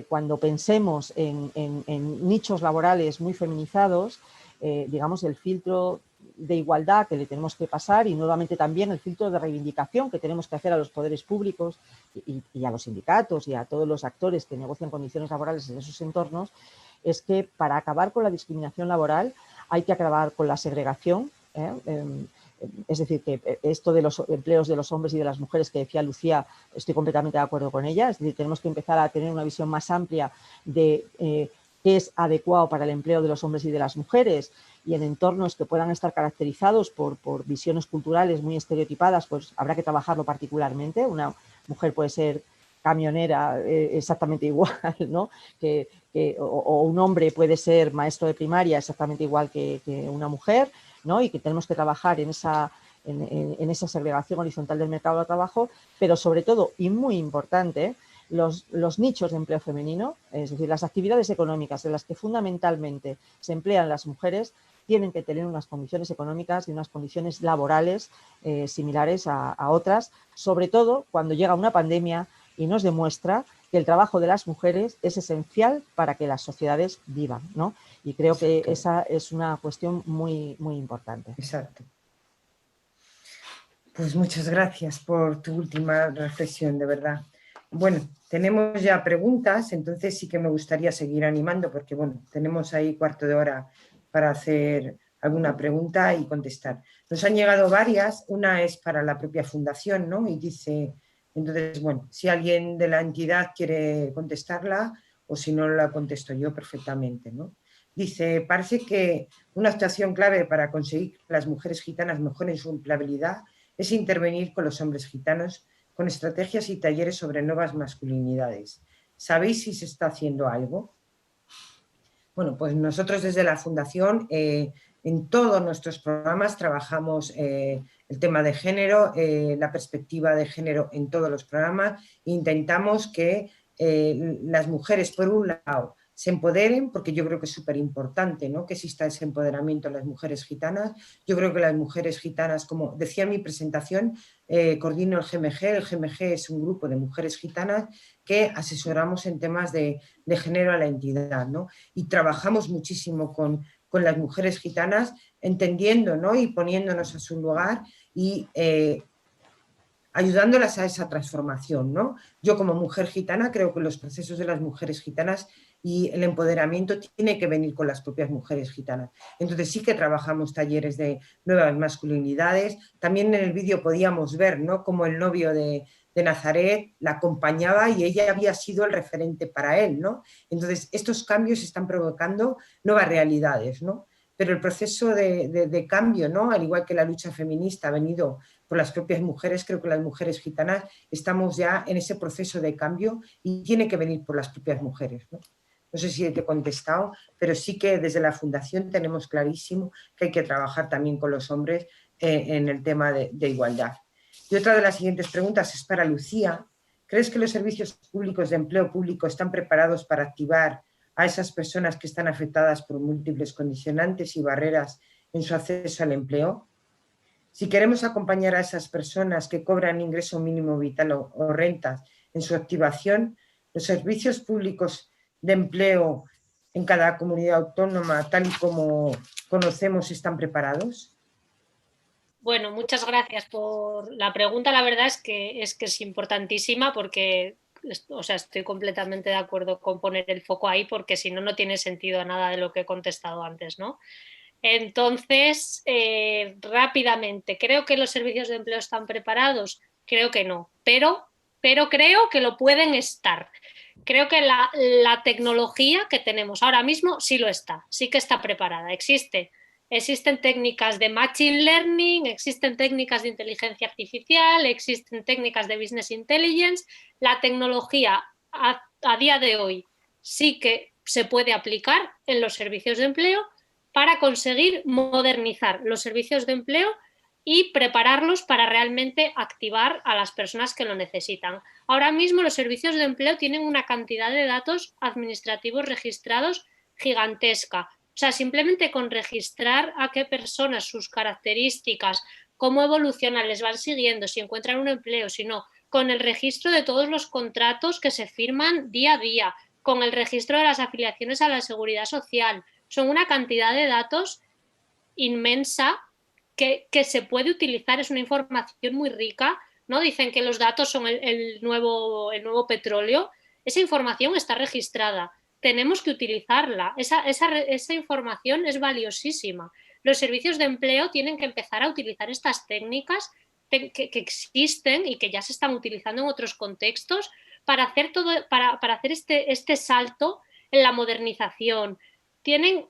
cuando pensemos en nichos laborales muy feminizados, digamos, el filtro de igualdad que le tenemos que pasar y nuevamente también el filtro de reivindicación que tenemos que hacer a los poderes públicos y a los sindicatos y a todos los actores que negocian condiciones laborales en esos entornos, es que para acabar con la discriminación laboral hay que acabar con la segregación, es decir, que esto de los empleos de los hombres y de las mujeres que decía Lucía, estoy completamente de acuerdo con ella, es decir, tenemos que empezar a tener una visión más amplia de qué es adecuado para el empleo de los hombres y de las mujeres y en entornos que puedan estar caracterizados por visiones culturales muy estereotipadas, pues habrá que trabajarlo particularmente. Una mujer puede ser camionera exactamente igual, ¿no? O un hombre puede ser maestro de primaria exactamente igual que una mujer, ¿no? Y que tenemos que trabajar en esa segregación horizontal del mercado de trabajo, pero sobre todo, y muy importante, los nichos de empleo femenino, es decir, las actividades económicas en las que fundamentalmente se emplean las mujeres, tienen que tener unas condiciones económicas y unas condiciones laborales similares a otras, sobre todo cuando llega una pandemia y nos demuestra que el trabajo de las mujeres es esencial para que las sociedades vivan, ¿no? Y creo que esa es una cuestión muy, muy importante. Exacto. Pues muchas gracias por tu última reflexión, de verdad. Bueno, tenemos ya preguntas, entonces sí que me gustaría seguir animando porque, bueno, tenemos ahí cuarto de hora para hacer alguna pregunta y contestar. Nos han llegado varias, una es para la propia fundación, ¿no? Y dice, entonces, bueno, si alguien de la entidad quiere contestarla o si no la contesto yo perfectamente, ¿no? Dice, parece que una actuación clave para conseguir que las mujeres gitanas mejoren su empleabilidad es intervenir con los hombres gitanos con estrategias y talleres sobre nuevas masculinidades. ¿Sabéis si se está haciendo algo? Bueno, pues nosotros desde la Fundación en todos nuestros programas trabajamos el tema de género, la perspectiva de género en todos los programas. Intentamos que las mujeres, por un lado, se empoderen, porque yo creo que es súper importante, ¿no?, que exista ese empoderamiento en las mujeres gitanas. Yo creo que las mujeres gitanas, como decía en mi presentación, coordino el GMG. El GMG es un grupo de mujeres gitanas que asesoramos en temas de género a la entidad, ¿no? Y trabajamos muchísimo con las mujeres gitanas, entendiendo, ¿no?, y poniéndonos a su lugar y ayudándolas a esa transformación, ¿no? Yo como mujer gitana creo que los procesos de las mujeres gitanas y el empoderamiento tiene que venir con las propias mujeres gitanas. Entonces sí que trabajamos talleres de nuevas masculinidades. También en el vídeo podíamos ver, ¿no?, cómo el novio de Nazaret la acompañaba y ella había sido el referente para él, ¿no? Entonces estos cambios están provocando nuevas realidades, ¿no? Pero el proceso de cambio, ¿no?, al igual que la lucha feminista ha venido por las propias mujeres, creo que las mujeres gitanas estamos ya en ese proceso de cambio y tiene que venir por las propias mujeres, ¿no? No sé si te he contestado, pero sí que desde la Fundación tenemos clarísimo que hay que trabajar también con los hombres en el tema de igualdad. Y otra de las siguientes preguntas es para Lucía. ¿Crees que los servicios públicos de empleo público están preparados para activar a esas personas que están afectadas por múltiples condicionantes y barreras en su acceso al empleo? Si queremos acompañar a esas personas que cobran ingreso mínimo vital o rentas en su activación, los servicios públicos de empleo en cada comunidad autónoma, tal y como conocemos, ¿están preparados? Bueno, muchas gracias por la pregunta. La verdad es que es importantísima porque, o sea, estoy completamente de acuerdo con poner el foco ahí, porque si no, no tiene sentido nada de lo que he contestado antes, ¿no? Entonces, rápidamente, ¿creo que los servicios de empleo están preparados? Creo que no, pero creo que lo pueden estar. Creo que la tecnología que tenemos ahora mismo sí lo está, sí que está preparada. Existen técnicas de machine learning, existen técnicas de inteligencia artificial, existen técnicas de business intelligence. La tecnología a día de hoy sí que se puede aplicar en los servicios de empleo para conseguir modernizar los servicios de empleo y prepararlos para realmente activar a las personas que lo necesitan. Ahora mismo los servicios de empleo tienen una cantidad de datos administrativos registrados gigantesca. O sea, simplemente con registrar a qué personas, sus características, cómo evolucionan, les van siguiendo, si encuentran un empleo, si no, con el registro de todos los contratos que se firman día a día, con el registro de las afiliaciones a la seguridad social. Son una cantidad de datos inmensa que se puede utilizar, es una información muy rica, ¿no? Dicen que los datos son el nuevo petróleo. Esa información está registrada. Tenemos que utilizarla. Esa información es valiosísima. Los servicios de empleo tienen que empezar a utilizar estas técnicas que existen y que ya se están utilizando en otros contextos para hacer este salto en la modernización. Tienen,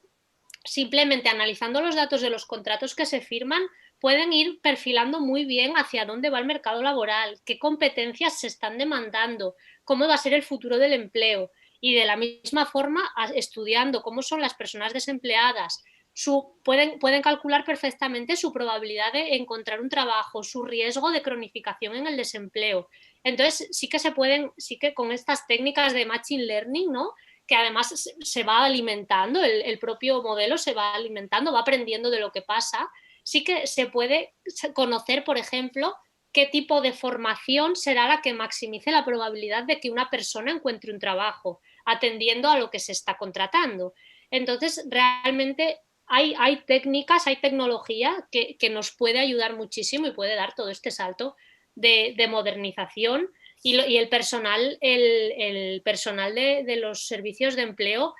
simplemente analizando los datos de los contratos que se firman, pueden ir perfilando muy bien hacia dónde va el mercado laboral, qué competencias se están demandando, cómo va a ser el futuro del empleo. Y de la misma forma, estudiando cómo son las personas desempleadas, pueden calcular perfectamente su probabilidad de encontrar un trabajo, su riesgo de cronificación en el desempleo. Entonces, sí que con estas técnicas de machine learning, ¿no?, que además se va alimentando, el propio modelo se va alimentando, va aprendiendo de lo que pasa, sí que se puede conocer, por ejemplo, qué tipo de formación será la que maximice la probabilidad de que una persona encuentre un trabajo, atendiendo a lo que se está contratando. Entonces, realmente hay técnicas, hay tecnología que nos puede ayudar muchísimo y puede dar todo este salto de modernización. Y el personal de los servicios de empleo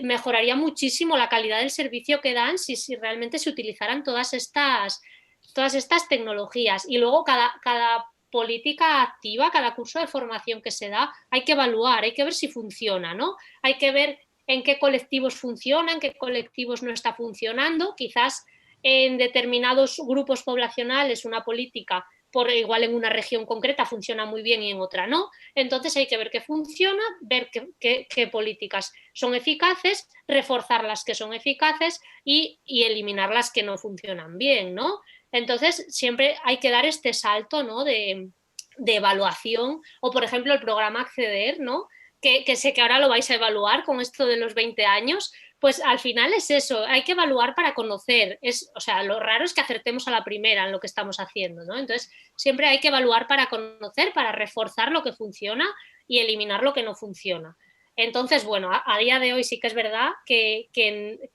mejoraría muchísimo la calidad del servicio que dan si realmente se utilizaran todas estas tecnologías. Y luego cada política activa, cada curso de formación que se da, hay que evaluar, hay que ver si funciona, ¿no? Hay que ver en qué colectivos funciona, en qué colectivos no está funcionando. Quizás en determinados grupos poblacionales una política, por igual en una región concreta, funciona muy bien y en otra no. Entonces hay que ver qué funciona, ver qué políticas son eficaces, reforzar las que son eficaces y eliminar las que no funcionan bien, ¿no? Entonces siempre hay que dar este salto, ¿no?, de evaluación. O por ejemplo el programa Acceder, ¿no?, que sé que ahora lo vais a evaluar con esto de los 20 años, pues al final es eso, hay que evaluar para conocer. O sea, lo raro es que acertemos a la primera en lo que estamos haciendo, ¿no? Entonces, siempre hay que evaluar para conocer, para reforzar lo que funciona y eliminar lo que no funciona. Entonces, bueno, a día de hoy sí que es verdad que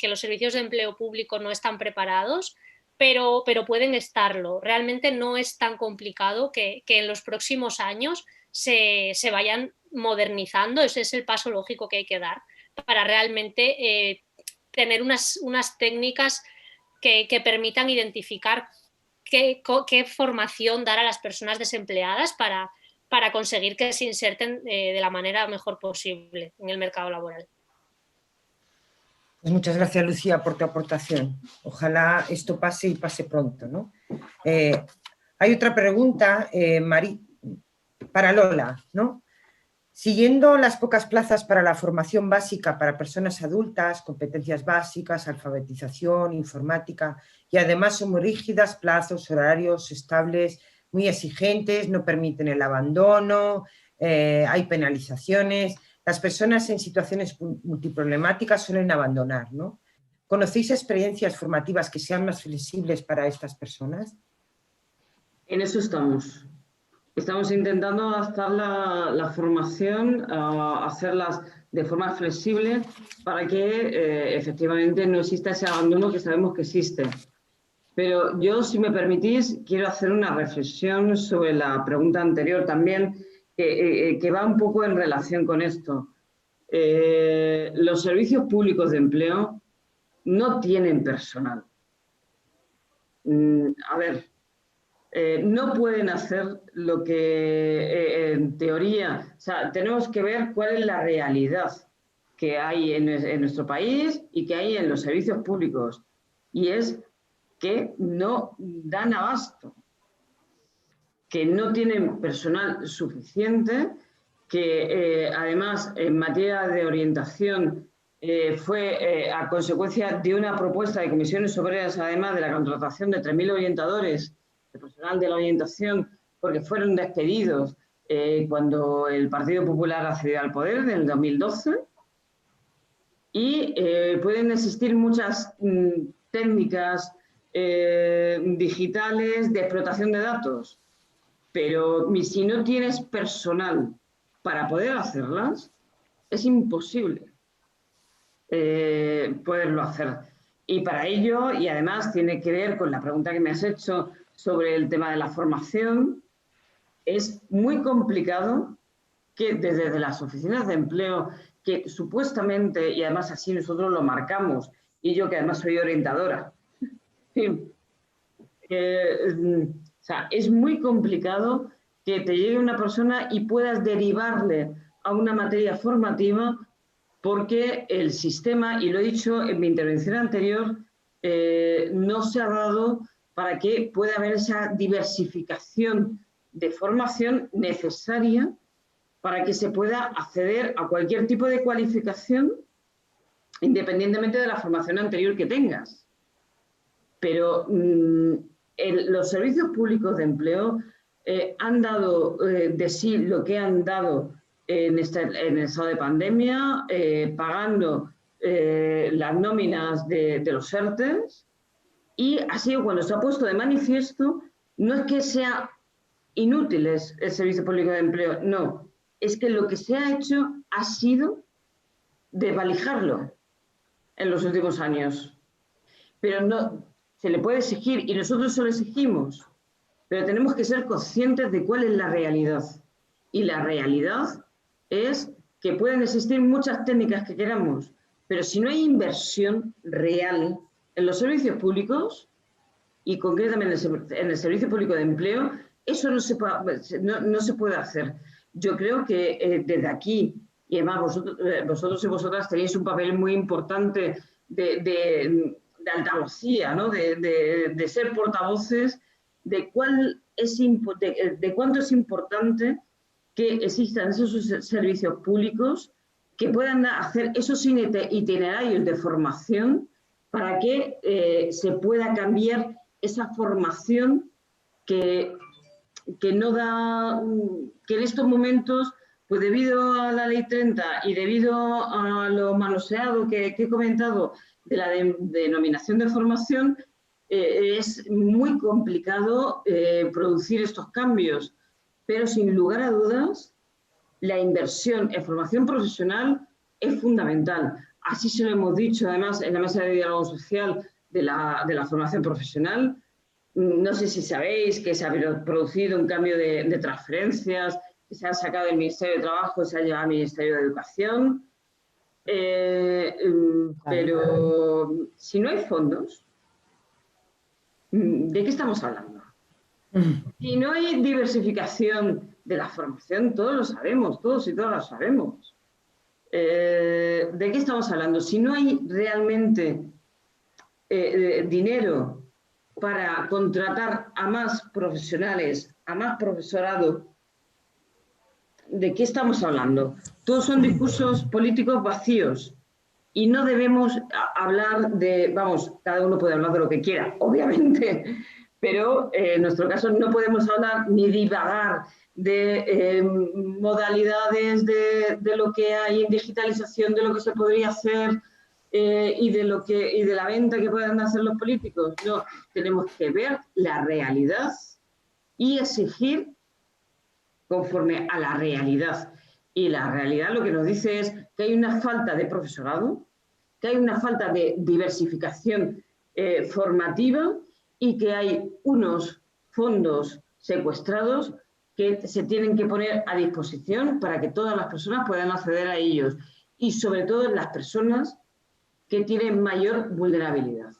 los servicios de empleo público no están preparados, pero pueden estarlo. Realmente no es tan complicado que en los próximos años se vayan modernizando. Ese es el paso lógico que hay que dar para realmente tener unas técnicas que permitan identificar qué formación dar a las personas desempleadas para conseguir que se inserten de la manera mejor posible en el mercado laboral. Pues muchas gracias, Lucía, por tu aportación. Ojalá esto pase y pase pronto, ¿no? Hay otra pregunta, para Lola, ¿no? Siguiendo las pocas plazas para la formación básica para personas adultas, competencias básicas, alfabetización, informática, y además son muy rígidas, plazos, horarios estables, muy exigentes, no permiten el abandono, hay penalizaciones. las personas en situaciones multiproblemáticas suelen abandonar, ¿no? ¿Conocéis experiencias formativas que sean más flexibles para estas personas? En eso estamos. Estamos intentando adaptar la formación, hacerlas de forma flexible para que efectivamente no exista ese abandono que sabemos que existe. Pero yo, si me permitís, quiero hacer una reflexión sobre la pregunta anterior también, que va un poco en relación con esto. Los servicios públicos de empleo no tienen personal. A ver, no pueden hacer lo que en teoría, o sea, tenemos que ver cuál es la realidad que hay en nuestro país y que hay en los servicios públicos. Y es que no dan abasto, que no tienen personal suficiente, que además en materia de orientación fue a consecuencia de una propuesta de comisiones obreras, además de la contratación de 3.000 orientadores, de personal de la orientación, porque fueron despedidos cuando el Partido Popular accedió al poder en el 2012. Y pueden existir muchas técnicas digitales de explotación de datos, pero si no tienes personal para poder hacerlas, es imposible poderlo hacer. Y para ello, y además tiene que ver con la pregunta que me has hecho sobre el tema de la formación, es muy complicado que desde las oficinas de empleo, que supuestamente, y además así nosotros lo marcamos, y yo que además soy orientadora, o sea, es muy complicado que te llegue una persona y puedas derivarle a una materia formativa, porque el sistema, y lo he dicho en mi intervención anterior, no se ha dado para que pueda haber esa diversificación de formación necesaria para que se pueda acceder a cualquier tipo de cualificación independientemente de la formación anterior que tengas. Pero los servicios públicos de empleo han dado de sí lo que han dado en el estado de pandemia, pagando las nóminas de los ERTEs, y ha sido cuando se ha puesto de manifiesto, no es que sea inútil el servicio público de empleo, no, es que lo que se ha hecho ha sido desvalijarlo en los últimos años. Pero no se le puede exigir, y nosotros se lo exigimos, pero tenemos que ser conscientes de cuál es la realidad. Y la realidad es que pueden existir muchas técnicas que queramos, pero si no hay inversión real en los servicios públicos, y concretamente en el servicio público de empleo, eso no se puede hacer. Yo creo que desde aquí, y además vosotros y vosotras tenéis un papel muy importante de altavocía, ¿no? de ser portavoces de cuánto es importante que existan esos servicios públicos que puedan hacer esos itinerarios de formación para que se pueda cambiar esa formación que no da, que en estos momentos, pues debido a la Ley 30 y debido a lo manoseado que he comentado de la denominación de formación, es muy complicado producir estos cambios. Pero sin lugar a dudas, la inversión en formación profesional es fundamental. Así se lo hemos dicho, además, en la mesa de diálogo social de la formación profesional. No sé si sabéis que se ha producido un cambio de transferencias, que se ha sacado del Ministerio de Trabajo y se ha llevado al Ministerio de Educación. Pero si no hay fondos, ¿de qué estamos hablando? Si no hay diversificación de la formación, todos lo sabemos, todos y todas lo sabemos. ¿De qué estamos hablando? Si no hay realmente dinero para contratar a más profesionales, a más profesorado, ¿de qué estamos hablando? Todos son discursos políticos vacíos y no debemos hablar de, vamos, cada uno puede hablar de lo que quiera, obviamente, pero en nuestro caso no podemos hablar ni divagar de modalidades de lo que hay en digitalización, de lo que se podría hacer y de la venta que pueden hacer los políticos. No, tenemos que ver la realidad y exigir conforme a la realidad. Y la realidad lo que nos dice es que hay una falta de profesorado, que hay una falta de diversificación formativa y que hay unos fondos secuestrados que se tienen que poner a disposición para que todas las personas puedan acceder a ellos y sobre todo las personas que tienen mayor vulnerabilidad.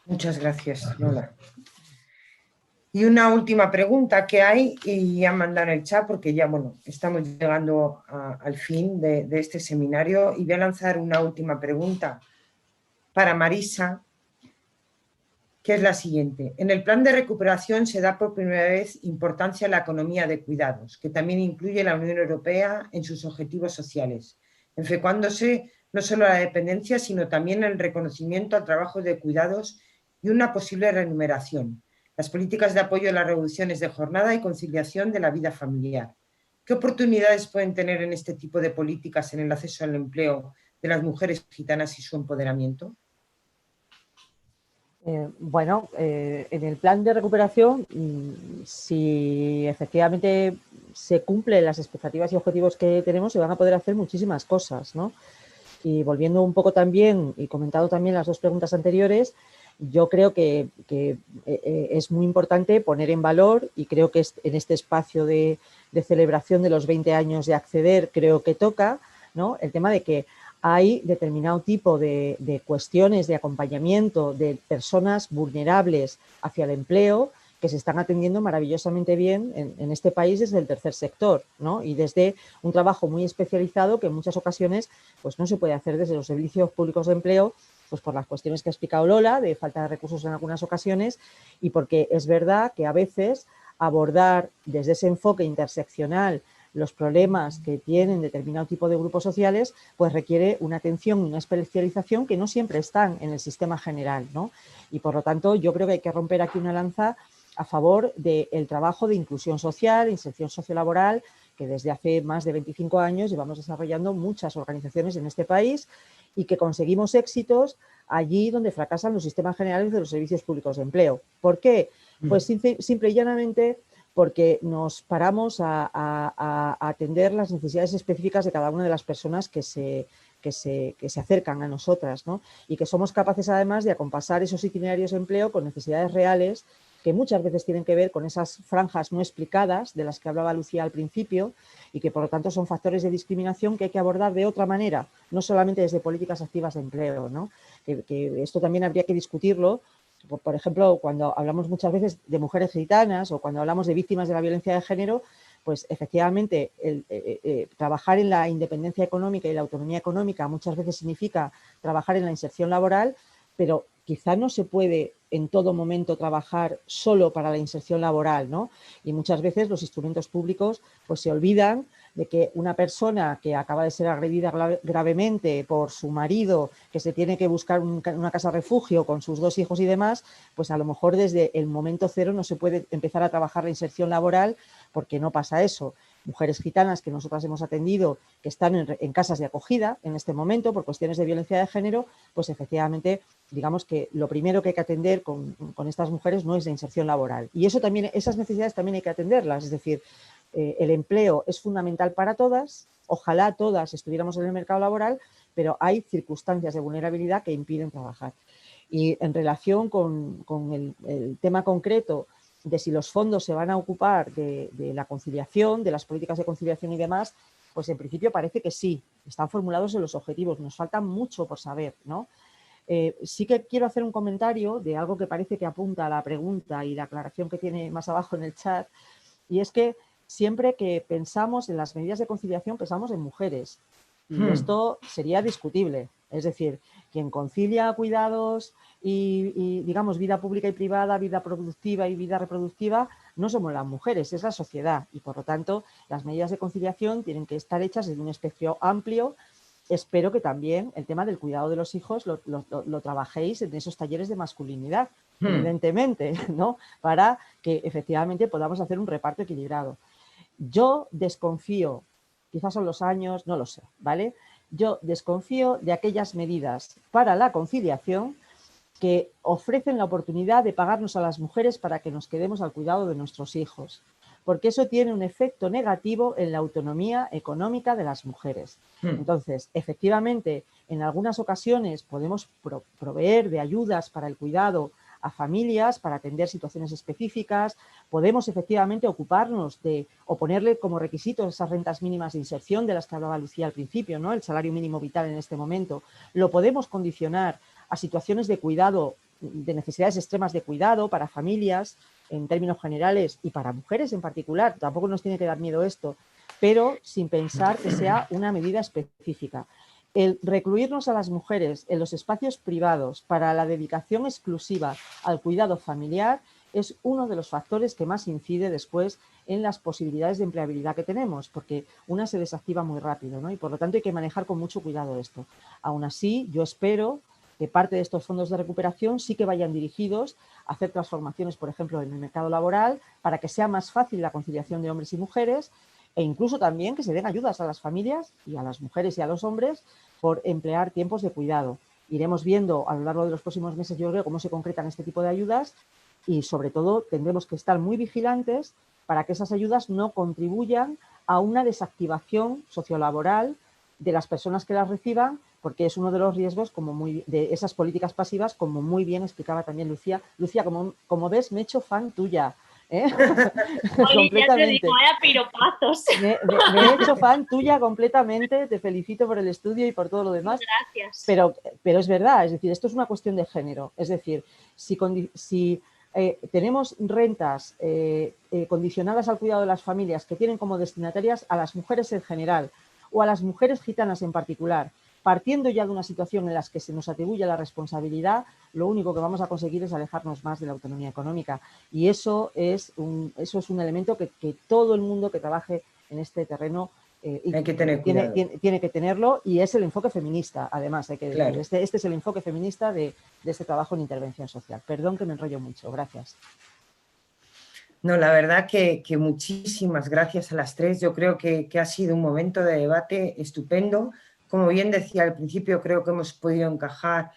Muchas gracias, Lola. Y una última pregunta que hay, y ya mandan en el chat porque ya, bueno, estamos llegando al fin de este seminario, y voy a lanzar una última pregunta para Marisa, que es la siguiente. En el plan de recuperación se da por primera vez importancia a la economía de cuidados, que también incluye la Unión Europea en sus objetivos sociales, enfocándose no solo a la dependencia, sino también el reconocimiento al trabajo de cuidados y una posible remuneración. Las políticas de apoyo a las reducciones de jornada y conciliación de la vida familiar. ¿Qué oportunidades pueden tener en este tipo de políticas en el acceso al empleo de las mujeres gitanas y su empoderamiento? Bueno, en el plan de recuperación, si efectivamente se cumplen las expectativas y objetivos que tenemos, se van a poder hacer muchísimas cosas, ¿no? Y volviendo un poco también, y comentado también las dos preguntas anteriores, yo creo que es muy importante poner en valor, y creo que en este espacio de celebración de los 20 años de Acceder, creo que toca, ¿no?, el tema de que hay determinado tipo de cuestiones de acompañamiento de personas vulnerables hacia el empleo que se están atendiendo maravillosamente bien en este país desde el tercer sector, ¿no?, y desde un trabajo muy especializado que en muchas ocasiones pues, no se puede hacer desde los servicios públicos de empleo, pues por las cuestiones que ha explicado Lola, de falta de recursos en algunas ocasiones, y porque es verdad que a veces abordar desde ese enfoque interseccional los problemas que tienen determinado tipo de grupos sociales, pues requiere una atención y una especialización que no siempre están en el sistema general, ¿no? Y por lo tanto yo creo que hay que romper aquí una lanza a favor del trabajo de inclusión social, inserción sociolaboral, que desde hace más de 25 años llevamos desarrollando muchas organizaciones en este país y que conseguimos éxitos allí donde fracasan los sistemas generales de los servicios públicos de empleo. ¿Por qué? Pues simple y llanamente porque nos paramos a atender las necesidades específicas de cada una de las personas que se acercan a nosotras, ¿no? Y que somos capaces además de acompasar esos itinerarios de empleo con necesidades reales que muchas veces tienen que ver con esas franjas no explicadas de las que hablaba Lucía al principio y que por lo tanto son factores de discriminación que hay que abordar de otra manera, no solamente desde políticas activas de empleo, ¿no? Que esto también habría que discutirlo. Por ejemplo, cuando hablamos muchas veces de mujeres gitanas o cuando hablamos de víctimas de la violencia de género, pues efectivamente trabajar en la independencia económica y la autonomía económica muchas veces significa trabajar en la inserción laboral, pero quizá no se puede en todo momento trabajar solo para la inserción laboral, ¿no? Y muchas veces los instrumentos públicos pues se olvidan de que una persona que acaba de ser agredida gravemente por su marido, que se tiene que buscar una casa refugio con sus 2 hijos y demás, pues a lo mejor desde el momento cero no se puede empezar a trabajar la inserción laboral porque no pasa eso. Mujeres gitanas que nosotras hemos atendido, que están en casas de acogida en este momento por cuestiones de violencia de género, pues efectivamente, digamos que lo primero que hay que atender con estas mujeres no es la inserción laboral. Y eso también, esas necesidades también hay que atenderlas, es decir, el empleo es fundamental para todas, ojalá todas estuviéramos en el mercado laboral, pero hay circunstancias de vulnerabilidad que impiden trabajar. Y en relación con el tema concreto de si los fondos se van a ocupar de la conciliación, de las políticas de conciliación y demás, pues en principio parece que sí, están formulados en los objetivos, nos falta mucho por saber, ¿no? Sí que quiero hacer un comentario de algo que parece que apunta a la pregunta y la aclaración que tiene más abajo en el chat, y es que siempre que pensamos en las medidas de conciliación pensamos en mujeres, y esto sería discutible, es decir, quien concilia cuidados y digamos vida pública y privada, vida productiva y vida reproductiva, no somos las mujeres, es la sociedad, y por lo tanto las medidas de conciliación tienen que estar hechas desde un espectro amplio. Espero que también el tema del cuidado de los hijos lo trabajéis en esos talleres de masculinidad, evidentemente, ¿no? Para que efectivamente podamos hacer un reparto equilibrado. Yo desconfío, quizás son los años, no lo sé, ¿vale? Yo desconfío de aquellas medidas para la conciliación que ofrecen la oportunidad de pagarnos a las mujeres para que nos quedemos al cuidado de nuestros hijos, porque eso tiene un efecto negativo en la autonomía económica de las mujeres. Entonces, efectivamente, en algunas ocasiones podemos proveer de ayudas para el cuidado a familias, para atender situaciones específicas, podemos efectivamente ocuparnos de, o ponerle como requisitos esas rentas mínimas de inserción de las que hablaba Lucía al principio, ¿no? El salario mínimo vital en este momento, lo podemos condicionar a situaciones de cuidado, de necesidades extremas de cuidado para familias en términos generales y para mujeres en particular, tampoco nos tiene que dar miedo esto, pero sin pensar que sea una medida específica. El recluirnos a las mujeres en los espacios privados para la dedicación exclusiva al cuidado familiar es uno de los factores que más incide después en las posibilidades de empleabilidad que tenemos, porque una se desactiva muy rápido, ¿no? Y por lo tanto hay que manejar con mucho cuidado esto. Aún así, yo espero que parte de estos fondos de recuperación sí que vayan dirigidos a hacer transformaciones, por ejemplo, en el mercado laboral, para que sea más fácil la conciliación de hombres y mujeres, e incluso también que se den ayudas a las familias y a las mujeres y a los hombres por emplear tiempos de cuidado. Iremos viendo a lo largo de los próximos meses, yo creo, cómo se concretan este tipo de ayudas y, sobre todo, tendremos que estar muy vigilantes para que esas ayudas no contribuyan a una desactivación sociolaboral de las personas que las reciban, porque es uno de los riesgos de esas políticas pasivas, como muy bien explicaba también Lucía. Lucía, como ves, me he hecho fan tuya. Oli, ya te digo, vaya piropazos. Me he hecho fan tuya completamente, te felicito por el estudio y por todo lo demás. Gracias. Pero es verdad, es decir, esto es una cuestión de género. Es decir, si tenemos rentas condicionadas al cuidado de las familias que tienen como destinatarias a las mujeres en general o a las mujeres gitanas en particular, partiendo ya de una situación en la que se nos atribuye la responsabilidad, lo único que vamos a conseguir es alejarnos más de la autonomía económica. Y eso es un elemento que todo el mundo que trabaje en este terreno hay que tener tiene que tenerlo, y es el enfoque feminista, además, hay que decir. Claro. Este es el enfoque feminista de este trabajo en intervención social. Perdón que me enrollo mucho, gracias. No, la verdad que muchísimas gracias a las tres. Yo creo que ha sido un momento de debate estupendo. Como bien decía al principio, creo que hemos podido encajar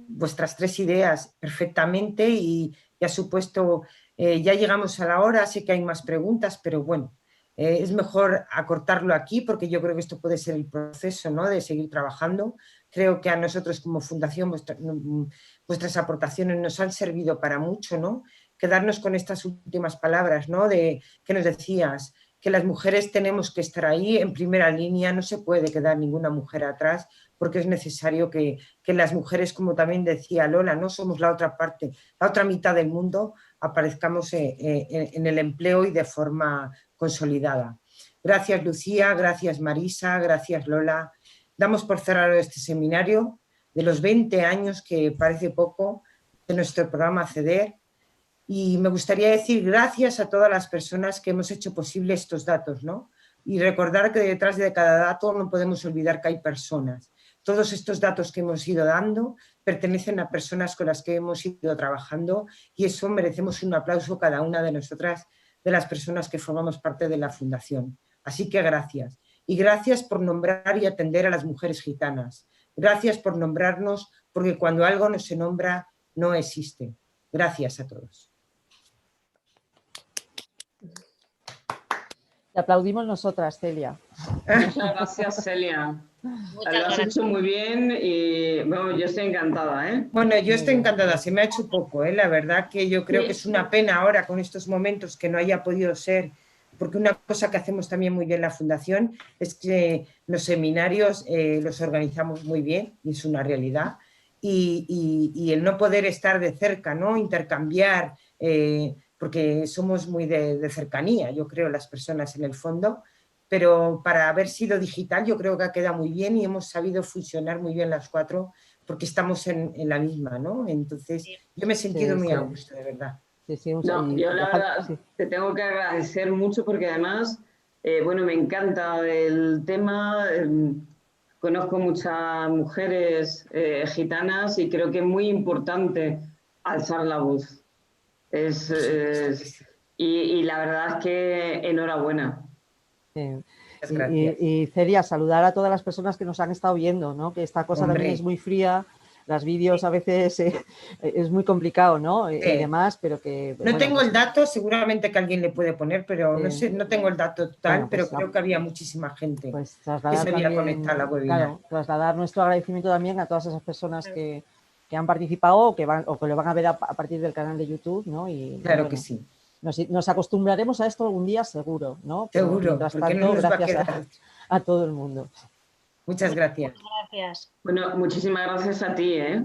vuestras tres ideas perfectamente y ha supuesto, ya llegamos a la hora, sé que hay más preguntas, pero bueno, es mejor acortarlo aquí porque yo creo que esto puede ser el proceso, ¿no?, de seguir trabajando. Creo que a nosotros como fundación vuestras aportaciones nos han servido para mucho, ¿no? Quedarnos con estas últimas palabras, ¿no?, de que nos decías, que las mujeres tenemos que estar ahí en primera línea, no se puede quedar ninguna mujer atrás, porque es necesario que las mujeres, como también decía Lola, no somos la otra parte, la otra mitad del mundo, aparezcamos en el empleo y de forma consolidada. Gracias Lucía, gracias Marisa, gracias Lola. Damos por cerrado este seminario de los 20 años, que parece poco, de nuestro programa Acceder. Y me gustaría decir gracias a todas las personas que hemos hecho posible estos datos, ¿no? Y recordar que detrás de cada dato no podemos olvidar que hay personas. Todos estos datos que hemos ido dando pertenecen a personas con las que hemos ido trabajando, y eso merecemos un aplauso cada una de nosotras, de las personas que formamos parte de la Fundación. Así que gracias. Y gracias por nombrar y atender a las mujeres gitanas. Gracias por nombrarnos, porque cuando algo no se nombra, no existe. Gracias a todos. Te aplaudimos nosotras, Celia. Muchas gracias, Celia. Lo has hecho muy bien y bueno, yo estoy encantada, ¿eh? Bueno, yo estoy encantada, se me ha hecho poco, ¿eh? La verdad que yo creo que es una pena ahora con estos momentos que no haya podido ser, porque una cosa que hacemos también muy bien en la Fundación es que los seminarios los organizamos muy bien, y es una realidad, y el no poder estar de cerca, ¿no?, intercambiar, porque somos muy de cercanía, yo creo, las personas en el fondo, pero para haber sido digital yo creo que ha quedado muy bien y hemos sabido fusionar muy bien las cuatro, porque estamos en la misma, ¿no? Entonces yo me he sentido muy a gusto, de verdad. No, yo la verdad te tengo que agradecer mucho, porque además, bueno, me encanta el tema, conozco muchas mujeres gitanas y creo que es muy importante alzar la voz. Y la verdad es que enhorabuena. Y Celia, saludar a todas las personas que nos han estado viendo, ¿no? Que esta cosa también es muy fría, los vídeos a veces es muy complicado, ¿no? Y demás, pero que... No tengo el dato, seguramente que alguien le puede poner, pero no sé, no tengo el dato total, pero creo que había muchísima gente que se había conectado a la webinar. Claro, trasladar nuestro agradecimiento también a todas esas personas que han participado o que lo van a ver a partir del canal de YouTube, ¿no? Y, claro que sí. Nos acostumbraremos a esto algún día seguro, ¿no? Pero seguro, mientras tanto, no gracias a todo el mundo. Muchas gracias. Gracias. Bueno, muchísimas gracias a ti, ¿eh?